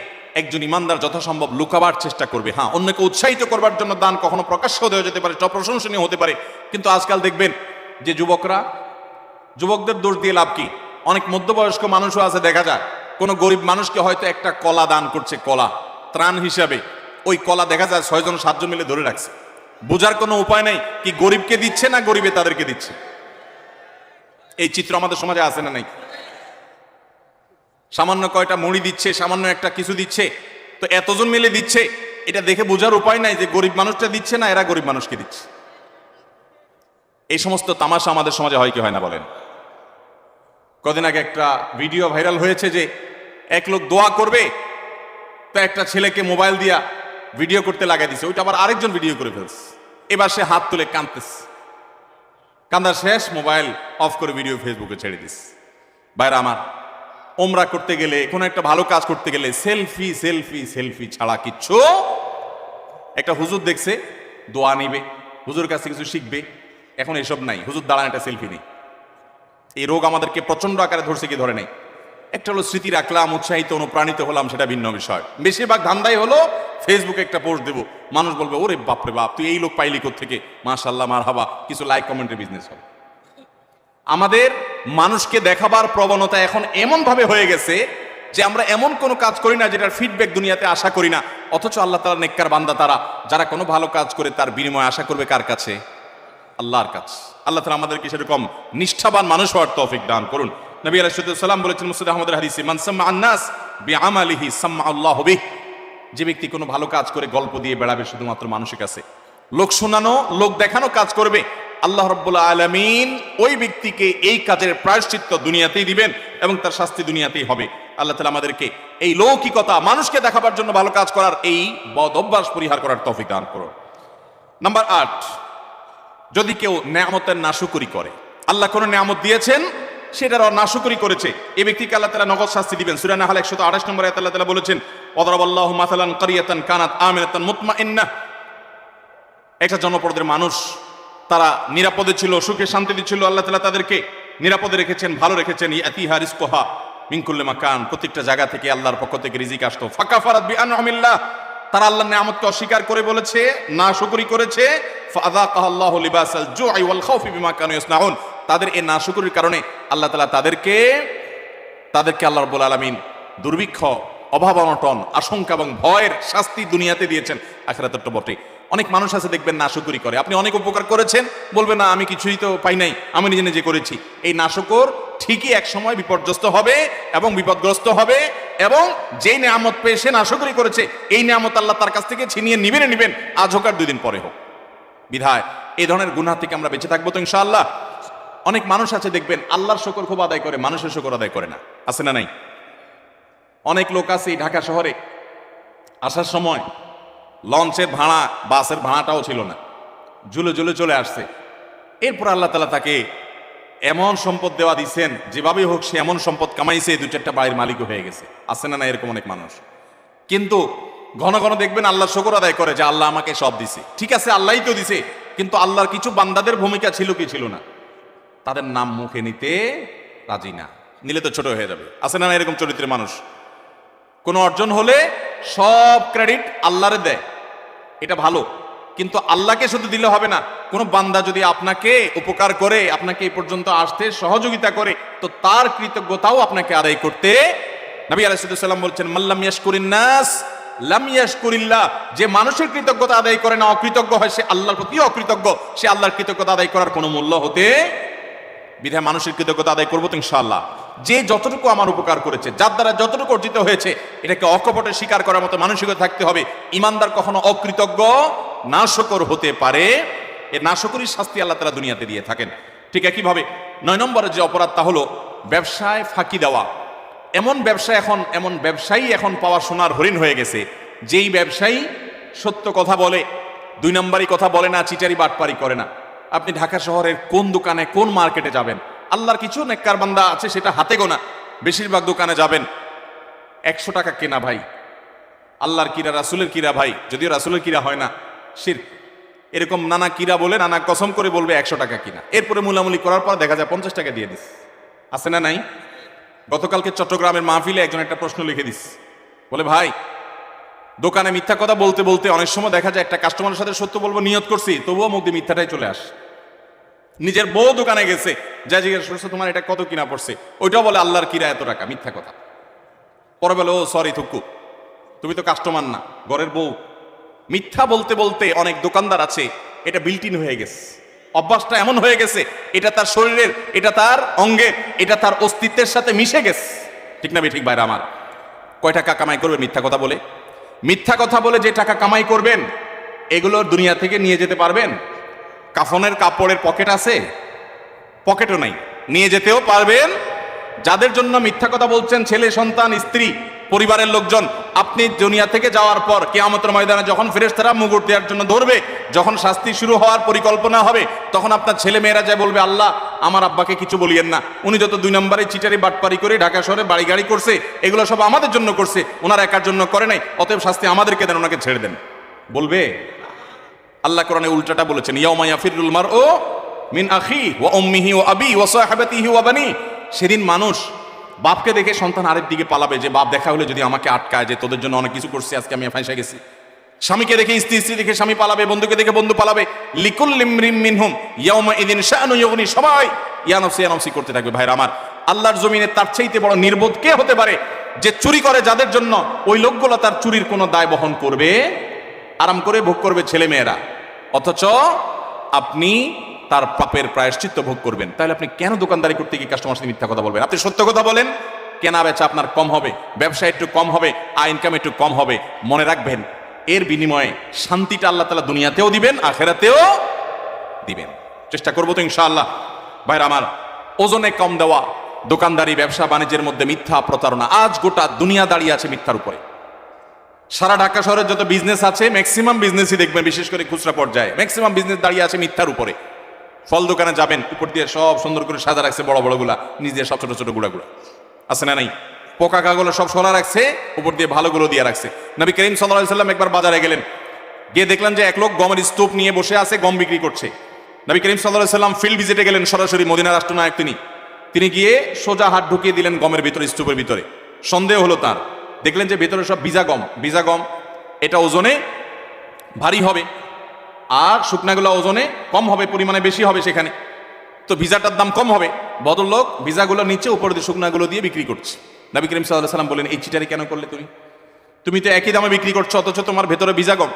একজন ইমানদার যথাসম্ভব লুকাবার চেষ্টা করবে। হ্যাঁ, অন্যকে উৎসাহিত করবার জন্য দান কখনো প্রকাশ্য দেওয়া যেতে পারে, প্রশংসনীয় হতে পারে, কিন্তু আজকাল দেখবেন যে যুবকদের দোষ দিয়ে লাভ কি? অনেক মধ্যবয়স্ক মানুষও আছে, দেখা যায় কোনো গরিব মানুষকে হয়তো একটা কলা দান করছে, কলা ত্রাণ হিসাবে, ওই কলা দেখা যায় 6-7 মিলে ধরে রাখছে, বোঝার কোনো উপায় নেই কি গরিবকে দিচ্ছে না গরিবে তাদেরকে দিচ্ছে। এই চিত্র আমাদের সমাজে আছে না নাই? সামান্য কয়টা মুড়ি দিচ্ছে, সামান্য একটা কিছু দিচ্ছে, তো এতজন মিলে দিচ্ছে, এটা দেখে বোঝার উপায় নাই যে গরিব মানুষটা দিচ্ছে না এরা গরিব মানুষকে দিচ্ছে। এই সমস্ত তামাশা আমাদের সমাজে হয় কি হয় না বলেন? কদিন আগে একটা ভিডিও ভাইরাল হয়েছে যে এক লোক দোয়া করবে, তো একটা ছেলেকে মোবাইল দিয়া ভিডিও করতে লাগাই দিছে, ওইটা আবার আরেকজন ভিডিও করে ফেলছে। এবার সে হাত তুলে কাঁদতেছে, কান্দা শেষ, মোবাইল অফ করে ভিডিও ফেসবুকে ছেড়ে দিস। বাইরে আমার, ওমরা করতে গেলে, কোনো একটা ভালো কাজ করতে গেলে সেলফি সেলফি সেলফি ছাড়া কিচ্ছু। একটা হুজুর দেখছে দোয়া নিবে, হুজুর কাছে কিছু শিখবে, এখন এসব নাই, হুজুর দাঁড়ান একটা সেলফি নেই। এই রোগ আমাদেরকে প্রচন্ড আকারে ধরছে কি ধরে নেই? একটা হলো স্মৃতি রাখলাম, উৎসাহিত অনুপ্রাণিত হলাম, সেটা ভিন্ন বিষয়। বেশিরভাগ ধান্দাই হলো ফেসবুকে একটা পোস্ট দেবো, মানুষ বলবে ওরে বাপরে বাপ, তুই এই লোক পাইলি কোত্থেকে, মাশাআল্লাহ মারহাবা, কিছু লাইক কমেন্টের বিজনেস হবে। আমাদের মানুষকে দেখাবার প্রবণতা এখন এমন ভাবে হয়ে গেছে যে আমরা এমন কোনো কাজ করি না যেটার ফিডব্যাক দুনিয়াতে আশা করি না, অথচ আল্লাহ তাআলা নেককার বান্দা তারা, যারা কোনো ভালো কাজ করে তার বিনিময় আশা করবে কার কাছে? আল্লাহর কাছে। আল্লাহ তাআলা আমাদেরকে সেরকম নিষ্ঠাবান মানুষ হওয়ার তৌফিক দান করুন। নবী আলাইহিস সালাম বলেছেন মুসনাদ আহমদের হাদিসে, মান সাম্মা আন-নাস বিআমালিহি সাম্মা আল্লাহু বিহি। যে ব্যক্তি কোনো ভালো কাজ করে গল্প দিয়ে বেড়াবে শুধুমাত্র মানুষের কাছে, লোক শোনানো, লোক দেখানো কাজ করবে, আল্লাহ রাব্বুল আলামিন ওই ব্যক্তিকে এই কাজের প্রায়শ্চিত্ত দুনিয়াতেই দিবেন এবং তার শাস্তি দুনিয়াতেই হবে। আল্লাহ তাআলা আমাদেরকে এই লৌকিকতা, মানুষকে দেখাবার জন্য ভালো কাজ করার এই বদ অভ্যাস পরিহার করার তৌফিক দান করুন। নাম্বার 8, যদি কেউ নেয়ামতের নাশুকরি করে, আল্লাহ কোন নেয়ামত দিয়েছেন সেটার নাশুকরি করেছে, এই ব্যক্তিকে আল্লাহ তাআলা নগদ শাস্তি দিবেন। সূরা নাহল 128 নম্বর আয়াতে আল্লাহ তাআলা বলেছেন, ওয়াদারাবাল্লাহু মাসালান কারিয়াতান কানাত আমিনাতান মুতমাইন্নাহ। একটা জনপদের মানুষ, তারা নিরাপদে ছিল, সুখে শান্তিতে ছিল, আল্লাহ তাআলা তাদেরকে নিরাপদে রেখেছেন, ভালো রেখেছেন। ইয়াতিহা রিজকুহা মিন কুল্লি মাকান, প্রত্যেকটা জায়গা থেকে আল্লাহর পক্ষ থেকে রিজিক আসতো। ফাকাফারাত বিআনআমিল্লাহ, তারা আল্লাহর নিয়ামতকে অস্বীকার করে বলেছে, নাশুকরি করেছে। ফাযাকাহাল্লাহু লিবাসাল জুই ওয়াল খাউফি বিমা কানু ইয়াসনাউন, তাদের এই নাশুকরির কারণে আল্লাহ তাআলা তাদেরকে আল্লাহ রাব্বুল আলামিন দুর্ভিক্ষ, অভাব অনটন, আশঙ্কা এবং ভয়ের শাস্তি দুনিয়াতে দিয়েছেন, আখিরাতে তো বটে। অনেক মানুষ আছে দেখবেন নাশুকরি করে, আপনি অনেক উপকার করেছেন, বলবে না আমি কিছুই তো পাই নাই, আমি নিজে নিজে করেছি। এই নাশুকর ঠিকই এক সময় বিপর্যস্ত হবে এবং বিপদগ্রস্ত হবে, এবং যেই নিয়ামত পেয়ে সে নাশুকরি করেছে, এই নিয়ামত আল্লাহ তার কাছ থেকে ছিনিয়ে নিবেন, আজ হোক আর 2 দিন পরে হোক। বিধায় এই ধরনের গুনাহ থেকে আমরা বেঁচে থাকবো তো ইনশাআল্লাহ। অনেক মানুষ আছে দেখবেন আল্লাহর শুকর খুব আদায় করে, মানুষের শুকর আদায় করে না, আছে না নাই? অনেক লোক আছে এই ঢাকা শহরে আসার সময় লঞ্চের ভাড়া, বাসের ভাড়াটাও ছিল না, ঝুলে ঝুলে চলে আসছে। এরপর আল্লাহ তাআলা তাকে এমন সম্পদ দেওয়া দিচ্ছেন, যেভাবেই হোক সে এমন সম্পদ কামাইছে, 2-4টা বাড়ির মালিকও হয়ে গেছে, আছে না না এরকম অনেক মানুষ। কিন্তু ঘন ঘন দেখবেন আল্লাহর শুকর আদায় করে যে আল্লাহ আমাকে সব দিছে। ঠিক আছে, আল্লাহই তো দিছে, কিন্তু আল্লাহর কিছু বান্দাদের ভূমিকা ছিল কি ছিল না, তাদের নাম মুখে নিতে রাজি না, নিলে তো ছোট হয়ে যাবে, আছে না না এরকম চরিত্রের মানুষ। কোনো অর্জন হলে সব ক্রেডিট আল্লাহরে দেয়, এটা ভালো, কিন্তু আল্লাহকে শুধু দিলে হবে না। কোনো বান্দা যদি আপনাকে উপকার করে, আপনাকে এই পর্যন্ত আসতে সহযোগিতা করে, তো তার কৃতজ্ঞতাও আপনাকে আদায় করতে। নবী আলাইহিস সালাম বলছেন, মাল্লাম ইয়াশকুরিন নাস লাম ইয়াশকুরিল্লাহ, যে মানুষের কৃতজ্ঞতা আদায় করে না, অকৃতজ্ঞ হয়, সে আল্লাহর প্রতি অকৃতজ্ঞ, সে আল্লাহর কৃতজ্ঞতা আদায় করার কোনো মূল্য হতে। বিধায় মানুষের কৃতজ্ঞতা আদায় করবো তো ইনশাআল্লাহ। যে যতটুকু আমার উপকার করেছে, যার দ্বারা যতটুকু অর্জিত হয়েছে, এটাকে অকপটে স্বীকার করার মতো মানসিকতা থাকতে হবে। ইমানদার কখনো অকৃতজ্ঞ, নাশকর হতে পারে, এ নাশকরির শাস্তি আল্লাহ তাআলা দুনিয়াতে দিয়ে থাকেন। ঠিক একইভাবে 9 নম্বরে যে অপরাধ, তা হলো ব্যবসায় ফাঁকি দেওয়া। এমন ব্যবসায়ী এখন পাওয়া সোনার হরিণ হয়ে গেছে, যেই ব্যবসায়ী সত্য কথা বলে, 2 নম্বরই কথা বলে না, চিটারি বাটপারি করে না। আপনি ঢাকা শহরের কোন দোকানে, কোন মার্কেটে যাবেন, আল্লাহর কিছু নেককার বান্দা আছে সেটা হাতে গোনা, বেশিরভাগ দোকানে যাবেন 100 টাকা কেনা ভাই, আল্লাহর কিরা, রাসূলের কিরা ভাই, যদিও রাসূলের কিরা হয় না, শিরক, এরকম নানা কিরা বলে, নানা কসম করে বলবে 100 টাকা কিনা, এরপরে মুলামুলি করার পর দেখা যায় 50 টাকা দিয়ে দিস, আছে না নাই? গতকালকে চট্টগ্রামের মাহফিলে একজন একটা প্রশ্ন লিখে দিস, বলে ভাই দোকানে মিথ্যা কথা বলতে বলতে অনেক সময় দেখা যায় একটা কাস্টমারের সাথে সত্য বলবো নিয়ত করছি, তবুও মুখ দিয়ে মিথ্যাটাই চলে আসে। নিজের বউ দোকানে গেছে, যা জিজ্ঞেস করছে তোমার এটা কত কিনা পড়ছে, ওইটাও বলে আল্লাহর কিরা এত টাকা, মিথ্যা কথা। পরে বলে ও সরি থুকু, তুমি তো কাস্টমার না, ঘরের বউ। মিথ্যা বলতে বলতে অনেক দোকানদার আছে, এটা বিল্ট ইন হয়ে গেছে, অভ্যাসটা এমন হয়ে গেছে, এটা তার শরীরের, এটা তার অঙ্গের, এটা তার অস্তিত্বের সাথে মিশে গেছে। ঠিক না ঠিক ভাইরা আমার? কয় টাকা কামাই করবেন মিথ্যা কথা বলে? মিথ্যা কথা বলে যে টাকা কামাই করবেন, এগুলো দুনিয়া থেকে নিয়ে যেতে পারবেন? কাফনের কাপড়ের পকেট আছে? পকেটও নাই, নিয়ে যেতেও পারবেন? যাদের জন্য মিথ্যা কথা বলছেন, ছেলে সন্তান, স্ত্রী, পরিবারের লোকজন, আপনি দুনিয়া থেকে যাওয়ার পর কিয়ামতের ময়দানে যখন ফেরেশতারা মুগুর দেওয়ার জন্য ধরবে, যখন শাস্তি শুরু হওয়ার পরিকল্পনা হবে, তখন আপনার ছেলে মেয়েরা যায় বলবে, আল্লাহ আমার আব্বাকে কিছু বলিয়েন না, উনি যত 2 নম্বরে চিটারি বাটপারি করে ঢাকা শহরে বাড়ি গাড়ি করছে, এগুলো সব আমাদের জন্য করছে, ওনার একার জন্য করে নাই, অতএব শাস্তি আমাদেরকে দেন, ওনাকে ছেড়ে দেন। বলবে? আল্লাহ কোরআনে উল্টাটা বলেছেন, ইয়াউমা ইয়াফিরুল মারউ মিন আখি ওয়া উম্মিহি ওয়া আবি ওয়া সাহিবাতিহি ওয়া বানি। সেদিন মানুষ বাপকে দেখে সন্তান আরেক দিকে পালাবে, যে বাপ দেখা হলে যদি আমাকে আটকায়, যে তোদের জন্য অনেক কিছু করছি, আজকে আমি ফাঁসে গেছি। স্বামীকে দেখে স্ত্রী, স্ত্রী দেখে স্বামী পালাবে, বন্ধুকে দেখে বন্ধু পালাবে। লিকুল্লি ইমরিম মিনহুম ইয়াউমা ইযিন শাআনু ইউগনি, সবাই ইয়া নফসি করতে থাকবে। ভাইরা আমার, আল্লাহর জমিনে তার চাইতে বড় নির্বোধ কে হতে পারে, যে চুরি করে যাদের জন্য, ওই লোকগুলো তার চুরির কোনো দায় বহন করবে, আরাম করে ভোগ করবে ছেলে মেয়েরা, অথচ আপনি তার পাপের প্রায়শ্চিত্ত ভোগ করবেন। তাহলে আপনি কেন দোকানদারি করতে গিয়ে কাস্টমার সাথে মিথ্যা কথা বলবেন? আপনি সত্য কথা বলেন, কেনা বেচা আপনার কম হবে, ব্যবসা একটু কম হবে, আয় ইনকাম একটু কম হবে। মনে রাখবেন, এর বিনিময়ে শান্তিটা আল্লাহ তাআলা দুনিয়াতেও দিবেন, আখিরাতেও দিবেন। চেষ্টা করবো তো ইনশাআল্লাহ। ভাইরা আমার, ওজনে কম দেওয়া, দোকানদারি, ব্যবসা বাণিজ্যের মধ্যে মিথ্যা, প্রতারণা, আজ গোটা দুনিয়া দাঁড়িয়ে আছে মিথ্যার উপরে। সারা ঢাকা শহরের যত বিজনেস আছে ম্যাক্সিমাম বিজনেসই দেখবেন, বিশেষ করে খুচরা পর্যায়ে ম্যাক্সিমাম বিজনেস দাঁড়িয়ে আছে মিথ্যার উপরে। ফল দোকানে যাবেন, উপর দিয়ে সব সুন্দর করে সাজা রাখছে বড় বড় গুলা, নিচ দিয়ে সব ছোট ছোট গুড়া গুড়া আছে না নাই? পোকা কাগুলো সব সরা রাখছে, উপর দিয়ে ভালোগুলো দিয়ে রাখছে। নবী করিম সাল্লাল্লাহু আলাইহি সাল্লাম একবার বাজারে গেলেন, গিয়ে দেখলেন যে এক লোক গমের স্তূপ নিয়ে বসে আছে, গম বিক্রি করছে। নবী করিম সাল্লাল্লাহু আলাইহি সাল্লাম ফিল্ড ভিজিটে গেলেন, সরাসরি মদিনা রাষ্ট্রনায়ক তিনি গিয়ে সোজা হাত ঢুকিয়ে দিলেন গমের ভিতরে, স্তূপের ভিতরে। সন্দেহ হলো তার, দেখলেন যে ভিতরে সব ভিজা গম, এটা ওজনে ভারী হবে আর শুকনাগুলো ওজনে কম হবে, পরিমাণে বেশি হবে সেখানে, তো ভিজাটার দাম কম হবে। ভদ্রলোক ভিজাগুলো নিচে, উপরে দিয়ে শুকনাগুলো দিয়ে বিক্রি করছে। নবী করিম সাল্লাল্লাহু আলাইহি সাল্লাম বললেন, এই চিটারি কেন করলে তুমি তো একই দামে বিক্রি করছো, অথচ তোমার ভেতরে ভিজা গম।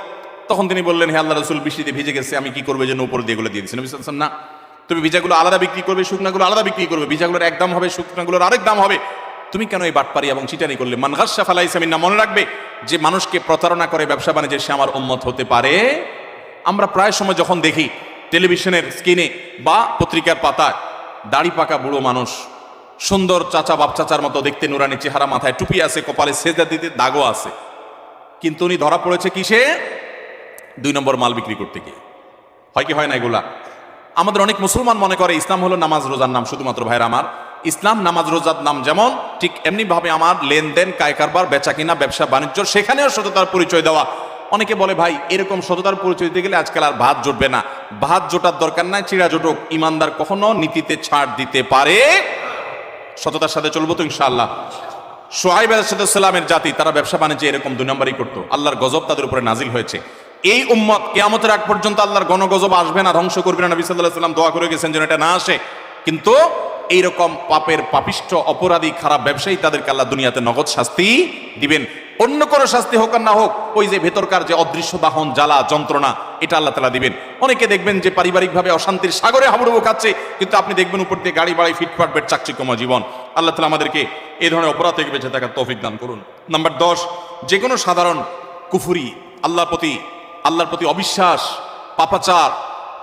তখন তিনি বললেন, হে আল্লাহ রাসূল, বৃষ্টিতে ভিজে গেছে, আমি কি করবো, যেন উপরে দিয়ে এগুলো দিয়ে দিচ্ছি। নবী সাল্লাল্লাহু আলাইহি সাল্লাম, না, তুমি ভিজাগুলো আলাদা বিক্রি করবে, শুকনাগুলো আলাদা বিক্রি করবে, ভিজাগুলোর এক দাম হবে, শুকনাগুলোর আরেক দাম হবে। তুমি কেন এই বাটপারি এবং চিটারি করলে? মান গাসসা ফালাইসা মিন্না। মনে রাখবে, যে মানুষকে প্রতারণা করে ব্যবসা বাণিজ্যে, সে আমার উম্মত হতে পারে। আমরা প্রায় সময় যখন দেখি টেলিভিশনের স্ক্রিনে বা পত্রিকার পাতায়, দাড়ি পাকা বুড়ো মানুষ, সুন্দর চাচা বাপ চাচার মতো দেখতে, নুরানি চেহারা, মাথায় টুপি আছে, কপালে সেজদা দিতে দাগও আছে, কিন্তু উনি ধরা পড়েছে কিসে? 2 নম্বর মাল বিক্রি করতে গিয়ে। হয় কি হয় না এগুলা? আমাদের অনেক মুসলমান মনে করে ইসলাম হলো নামাজ রোজার নাম। শুধুমাত্র ভাইরা আমার, ইসলাম নামাজ রোজার নাম যেমন, ঠিক এমনি ভাবে আমার লেনদেন, কারবার, বেচা কিনা, ব্যবসা বাণিজ্য, সেখানেও সততার পরিচয় দেওয়া। অনেকে বলে, ভাই এরকম সততার পরিচয় দিতে গেলে আজকাল আর ভাত জুটবে না। ভাত জোটার দরকার নাই, চিড়া জোটক। ইমানদার কখনো নীতিতে ছাড় দিতে পারে। সততার সাথে চলবো তো ইনশাআল্লাহ। শুআইব আলাইহিস সালামের জাতি, তারা ব্যবসা বাণিজ্যে এরকম 2 নম্বরই করতো। আল্লাহর গজব তাদের উপরে নাজিল হয়েছে। এই উম্মত কিয়ামতের আগ পর্যন্ত আল্লাহর গণগজব আসবে না, ধ্বংস করবে না। নবী সাল্লাল্লাহু আলাইহি ওয়াসাল্লাম দোয়া করে গেছেন যেন এটা না আসে। কিন্তু এইরকম পাপের পাপিষ্ঠ অপরাধী খারাপ ব্যবসায়ী, তাদেরকে আল্লাহ দুনিয়াতে নগদ শাস্তি দিবেন। অন্য কোনো শাস্তি হোক আর না হোক, ওই যে ভেতরকার যে অদৃশ্য দাহন, জ্বালা, যন্ত্রণা, এটা আল্লাহ তাআলা দিবেন। অনেকে দেখবেন যে পারিবারিকভাবে অশান্তির সাগরে হাবুডুবু খাচ্ছে, কিন্তু আপনি দেখবেন উপর দিয়ে গাড়ি বাড়ি, ফিটফাট বেট, চাকচিক্যময় জীবন। আল্লাহ তাআলা আমাদেরকে এই ধরনের অপরাধ থেকে বেঁচে থাকার তৌফিক দান করুন। নাম্বার 10, যে কোনো সাধারণ কুফরি, আল্লাহর প্রতি অবিশ্বাস, পাপাচার,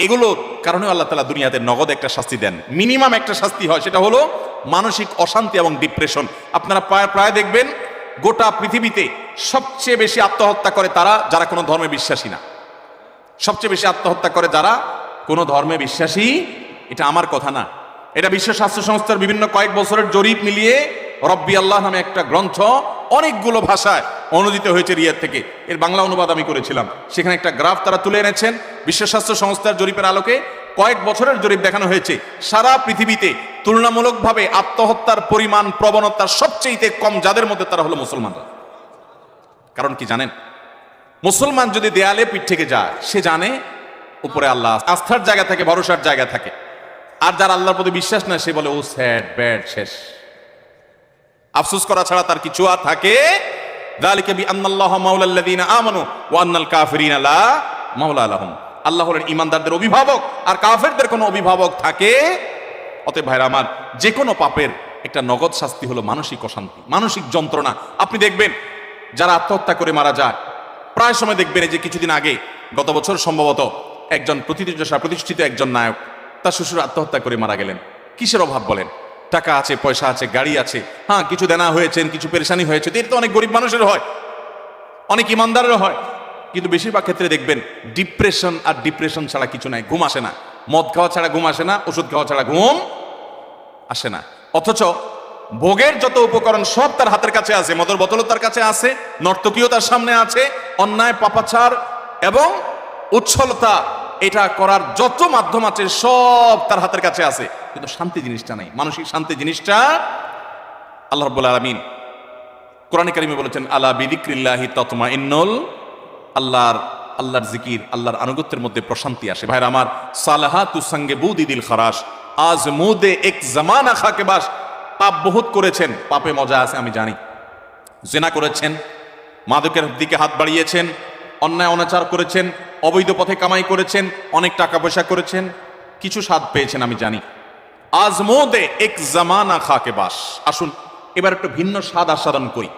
এগুলোর কারণে আল্লাহ তাআলা দুনিয়াতে নগদ একটা শাস্তি দেন। মিনিমাম একটা শাস্তি হয়, সেটা হলো মানসিক অশান্তি এবং ডিপ্রেশন। আপনারা প্রায় দেখবেন গোটা পৃথিবীতে সবচেয়ে বেশি আত্মহত্যা করে তারা, যারা কোনো ধর্মে বিশ্বাসী না। সবচেয়ে বেশি আত্মহত্যা করে যারা কোনো ধর্মে বিশ্বাসী। এটা আমার কথা না, এটা বিশ্ব স্বাস্থ্য সংস্থার বিভিন্ন কয়েক বছরের জরিপ মিলিয়ে রব্বি আল্লাহ নামে একটা গ্রন্থ অনেকগুলো ভাষায় অনুদিত হয়েছে রিয়াদ থেকে। এর বাংলা অনুবাদ আমি করেছিলাম। সেখানে একটা গ্রাফ তারা তুলে এনেছেন। বিশ্ব স্বাস্থ্য সংস্থার জরিপের আলোকে কয়েক বছরের জরিপ দেখানো হয়েছে, সারা পৃথিবীতে তুলনামূলকভাবে আত্মহত্যার পরিমাণ, প্রবণতা সবচেয়ে কম যাদের মধ্যে, তারা হলো মুসলমানরা। কারণ কি জানেন? মুসলমান যদি দেয়ালে পিঠ থেকে যায়, সে জানে উপরে আল্লাহ, আস্থার জায়গা থাকে, ভরসার জায়গা থাকে। আর যার আল্লাহর প্রতি বিশ্বাস না, সে বলে ও স্যাড, ব্যাড, শেষ। আফসোস করা ছাড়া তার কিছু আর থাকে। যালিকা বিআন্নাল্লাহা মাওলাল্লাযীনা আমানু ওয়া আন্নাল কাফিরিনা লা মাওলা লাহুম। আল্লাহ হলেন ঈমানদারদের অভিভাবক, আর কাফেরদের কোনো অভিভাবক থাকে। অতএব ভাইরা আমার, যে কোনো পাপের একটা নগদ শাস্তি হলো মানসিক অশান্তি, মানসিক যন্ত্রণা। আপনি দেখবেন যারা আত্মহত্যা করে মারা যায়, প্রায় সময় দেখবেন এই যে কিছুদিন আগে, গত বছর সম্ভবত, একজন প্রতিষ্ঠিত একজন নায়ক, তার শ্বশুর আত্মহত্যা করে মারা গেলেন। কিসের অভাব বলেন? টাকা আছে, পয়সা আছে, গাড়ি আছে, হ্যাঁ কিছু দেনা হয়েছেন, কিছু পেরেশানি হয়েছে, এর তো অনেক গরিব মানুষের হয়, অনেক ইমানদারেরও হয়। কিন্তু বেশিরভাগ ক্ষেত্রে দেখবেন ডিপ্রেশন, আর ডিপ্রেশন ছাড়া কিছু নাই। ঘুম আসে না, মদ খাওয়া ছাড়া ঘুম আসে না, ওষুধ খাওয়া ছাড়া ঘুম আসে না। অথচ ভোগের যত উপকরণ সব তার হাতের কাছে আছে, মদের বোতলও তার কাছে আছে, নর্তকীও তার সামনে আছে, অন্যায়, পাপাচার এবং উচ্ছলতা এটা করার যত মাধ্যম আছে সব তার হাতের কাছে আছে, কিন্তু শান্তি জিনিসটা নাই। মানসিক শান্তি জিনিসটা আল্লাহ রাব্বুল আলামিন কোরআনে কারিমে বলেছেন, আলা বিযিক্রিল্লাহি তাতমাইন্নুল, আল্লাহর জিকির, আল্লাহর আনুগত্যের মধ্যে প্রশান্তি আসে। ভাইরা আমার, সালাহাতু সঙ্গে বুদি দিল খারাস, আজ মুদে এক জামানা খাকে বাস। পাপ বহুত করেছেন, পাপে মজা আছে আমি জানি। জিনা করেছেন, মাদকের দিকে হাত বাড়িয়েছেন, অন্যায় অনাচার করেছেন, অবৈধ পথে কামাই করেছেন, অনেক টাকা পয়সা করেছেন, কিছু স্বাদ পেয়েছেন আমি জানি। আজ মোদে এক জামানা খাকে বাস। আসুন এবার একটু ভিন্ন স্বাদ আস্বাদন করি।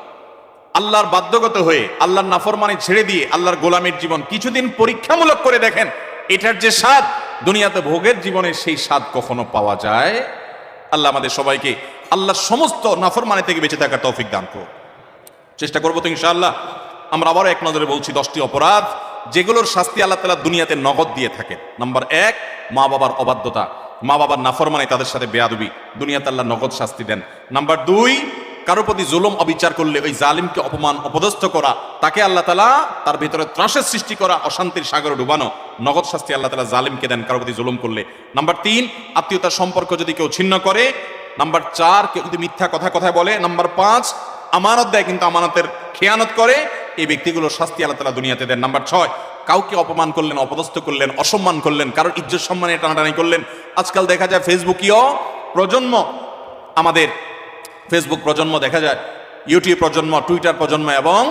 আল্লাহর বাধ্যগত হয়ে, আল্লাহর নাফরমানি ছেড়ে দিয়ে আল্লাহর গোলামের জীবন কিছুদিন পরীক্ষামূলক করে দেখেন, এটার যে স্বাদ দুনিয়াতে ভোগের জীবনে, সেই স্বাদ কখনো পাওয়া যায়? আল্লাহ আমাদের সবাইকে আল্লাহর সমস্ত নাফরমানি থেকে বেঁচে থাকার তৌফিক দান করুন। চেষ্টা করবো তো ইনশাআল্লাহ। আমরা আবারও এক নজরে বলছি 10টি অপরাধ যেগুলোর শাস্তি আল্লাহ তাআলা দুনিয়াতে নগদ দিয়ে থাকেন। নাম্বার 1, মা বাবার অবাধ্যতা, মা বাবার নাফরমানি, তাদের সাথে বেয়াদবি, দুনিয়াতে আল্লাহ নগদ শাস্তি দেন। নাম্বার 2, কারো প্রতি জুলুম অবিচার করলে ওই জালিমকে অপমান অপদস্থ করা, তাকে আল্লাহ তাআলা তার ভিতরে ত্রাসের সৃষ্টি করা, অশান্তির সাগরে ডুবানো, নগদ শাস্তি আল্লাহ তাআলা জালিমকে দেন কারো প্রতি জুলুম করলে। নাম্বার 3, আত্মীয়তার সম্পর্ক যদি কেউ ছিন্ন করে। নাম্বার 4, কেউ যদি মিথ্যা কথায় বলে। নাম্বার 5, আমানত দেয় কিন্তু আমানতের খেয়ানত করে, এই ব্যক্তিগুলোর শাস্তি আল্লাহ তাআলা দুনিয়াতে দেন। নাম্বার 6, কাউকে অপমান করলেন, অপদস্থ করলেন, অসম্মান করলেন, কারোর ইজ্জত সম্মানে টানাটানি করলেন। আজকাল দেখা যায় ফেসবুকীয় প্রজন্ম, আমাদের ফেসবুক প্রজন্ম দেখা যায়, ইউটিউব প্রজন্ম, টুইটার প্রজন্ম এবং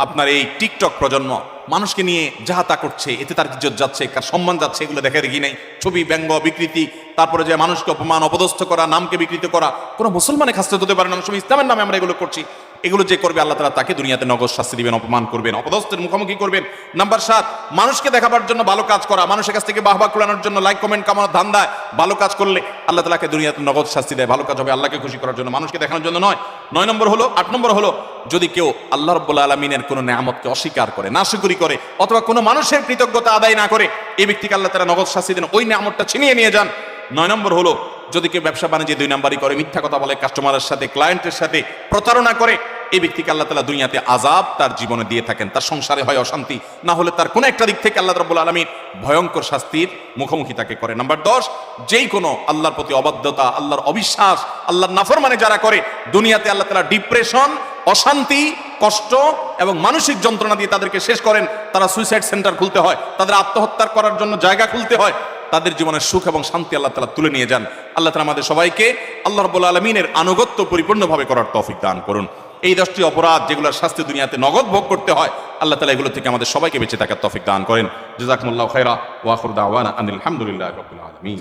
আপনার এই টিকটক প্রজন্ম মানুষকে নিয়ে যাহা তা করছে, এতে তার ইজ্জত যাচ্ছে, কার সম্মান যাচ্ছে, এগুলো দেখা দেখি নাই। ছবি, ব্যঙ্গ, বিকৃতি, তারপরে যে মানুষকে অপমান অপদস্থ করা, নামকে বিকৃত করা, কোনো মুসলমানে খাসলত হতে পারে না। সময় ইসলামের নামে আমরা এগুলো করছি। এগুলো যে করবে আল্লাহ তাআলা তাকে দুনিয়াতে নগদ শাস্তি দিবেন, অপমান করবেন, অপদস্থের মুখোমুখি করবেন। নাম্বার 7, মানুষকে দেখাবার জন্য ভালো কাজ করা, মানুষের কাছ থেকে বাহবা কুড়ানোর জন্য লাইক কমেন্ট কামানোর ধান্দায় ভালো কাজ করলে আল্লাহ তাআলাকে দুনিয়াতে নগদ শাস্তি দেয়। ভালো কাজ হবে আল্লাহকে খুশি করার জন্য, মানুষকে দেখানোর জন্য নয়। 8 নম্বর হলো যদি কেউ আল্লাহ রাব্বুল আলামিনের কোনো নেয়ামতকে অস্বীকার করে, নাশুকরি করে, অথবা কোনো মানুষের কৃতজ্ঞতা আদায় না করে, এই ব্যক্তিকে আল্লাহ তাআলা নগদ শাস্তি দেন, ওই নেয়ামতটা ছিনিয়ে নিয়ে যান। 9 নম্বর হলো যদি কেউ ব্যবসা বাণিজ্যে 2 নাম্বারই করে, মিথ্যা কথা বলে, কাস্টমারের সাথে, ক্লায়েন্টের সাথে প্রতারণা করে, এই ব্যক্তিকে আল্লাহ তাআলা দুনিয়াতে আযাব তার জীবনে দিয়ে থাকেন। তার সংসারে হয় অশান্তি, না হলে তার কোনো একটা দিক থেকে আল্লাহ রাব্বুল আলামিন ভয়ঙ্কর শাস্তির মুখোমুখি তাকে করে। নাম্বার 10, যেই কোনো আল্লাহর প্রতি অবাধ্যতা, আল্লাহর অবিশ্বাস, আল্লাহর নাফরমানি যারা করে, দুনিয়াতে আল্লাহ তাআলা ডিপ্রেশন, অশান্তি, কষ্ট এবং মানসিক যন্ত্রণা দিয়ে তাদেরকে শেষ করেন। তারা সুইসাইড সেন্টার খুলতে হয়, তাদের আত্মহত্যা করার জন্য জায়গা খুলতে হয়, তাদের জীবনের সুখ এবং শান্তি আল্লাহ তাআলা তুলে নিয়ে যান। আল্লাহ তাআলা আমাদের সবাইকে আল্লাহ রাব্বুল আলামিনের আনুগত্য পরিপূর্ণভাবে করার তৌফিক দান করুন। এই 10টি অপরাধ যেগুলোর শাস্তি দুনিয়াতে নগদ ভোগ করতে হয়, আল্লাহ তাআলা এগুলো থেকে আমাদের সবাইকে বেঁচে থাকার তৌফিক দান করেন। জাযাকুমুল্লাহু খায়রা ওয়া আখিরু দাওয়ানা আনিল হামদুলিল্লাহি রাব্বিল আলামিন।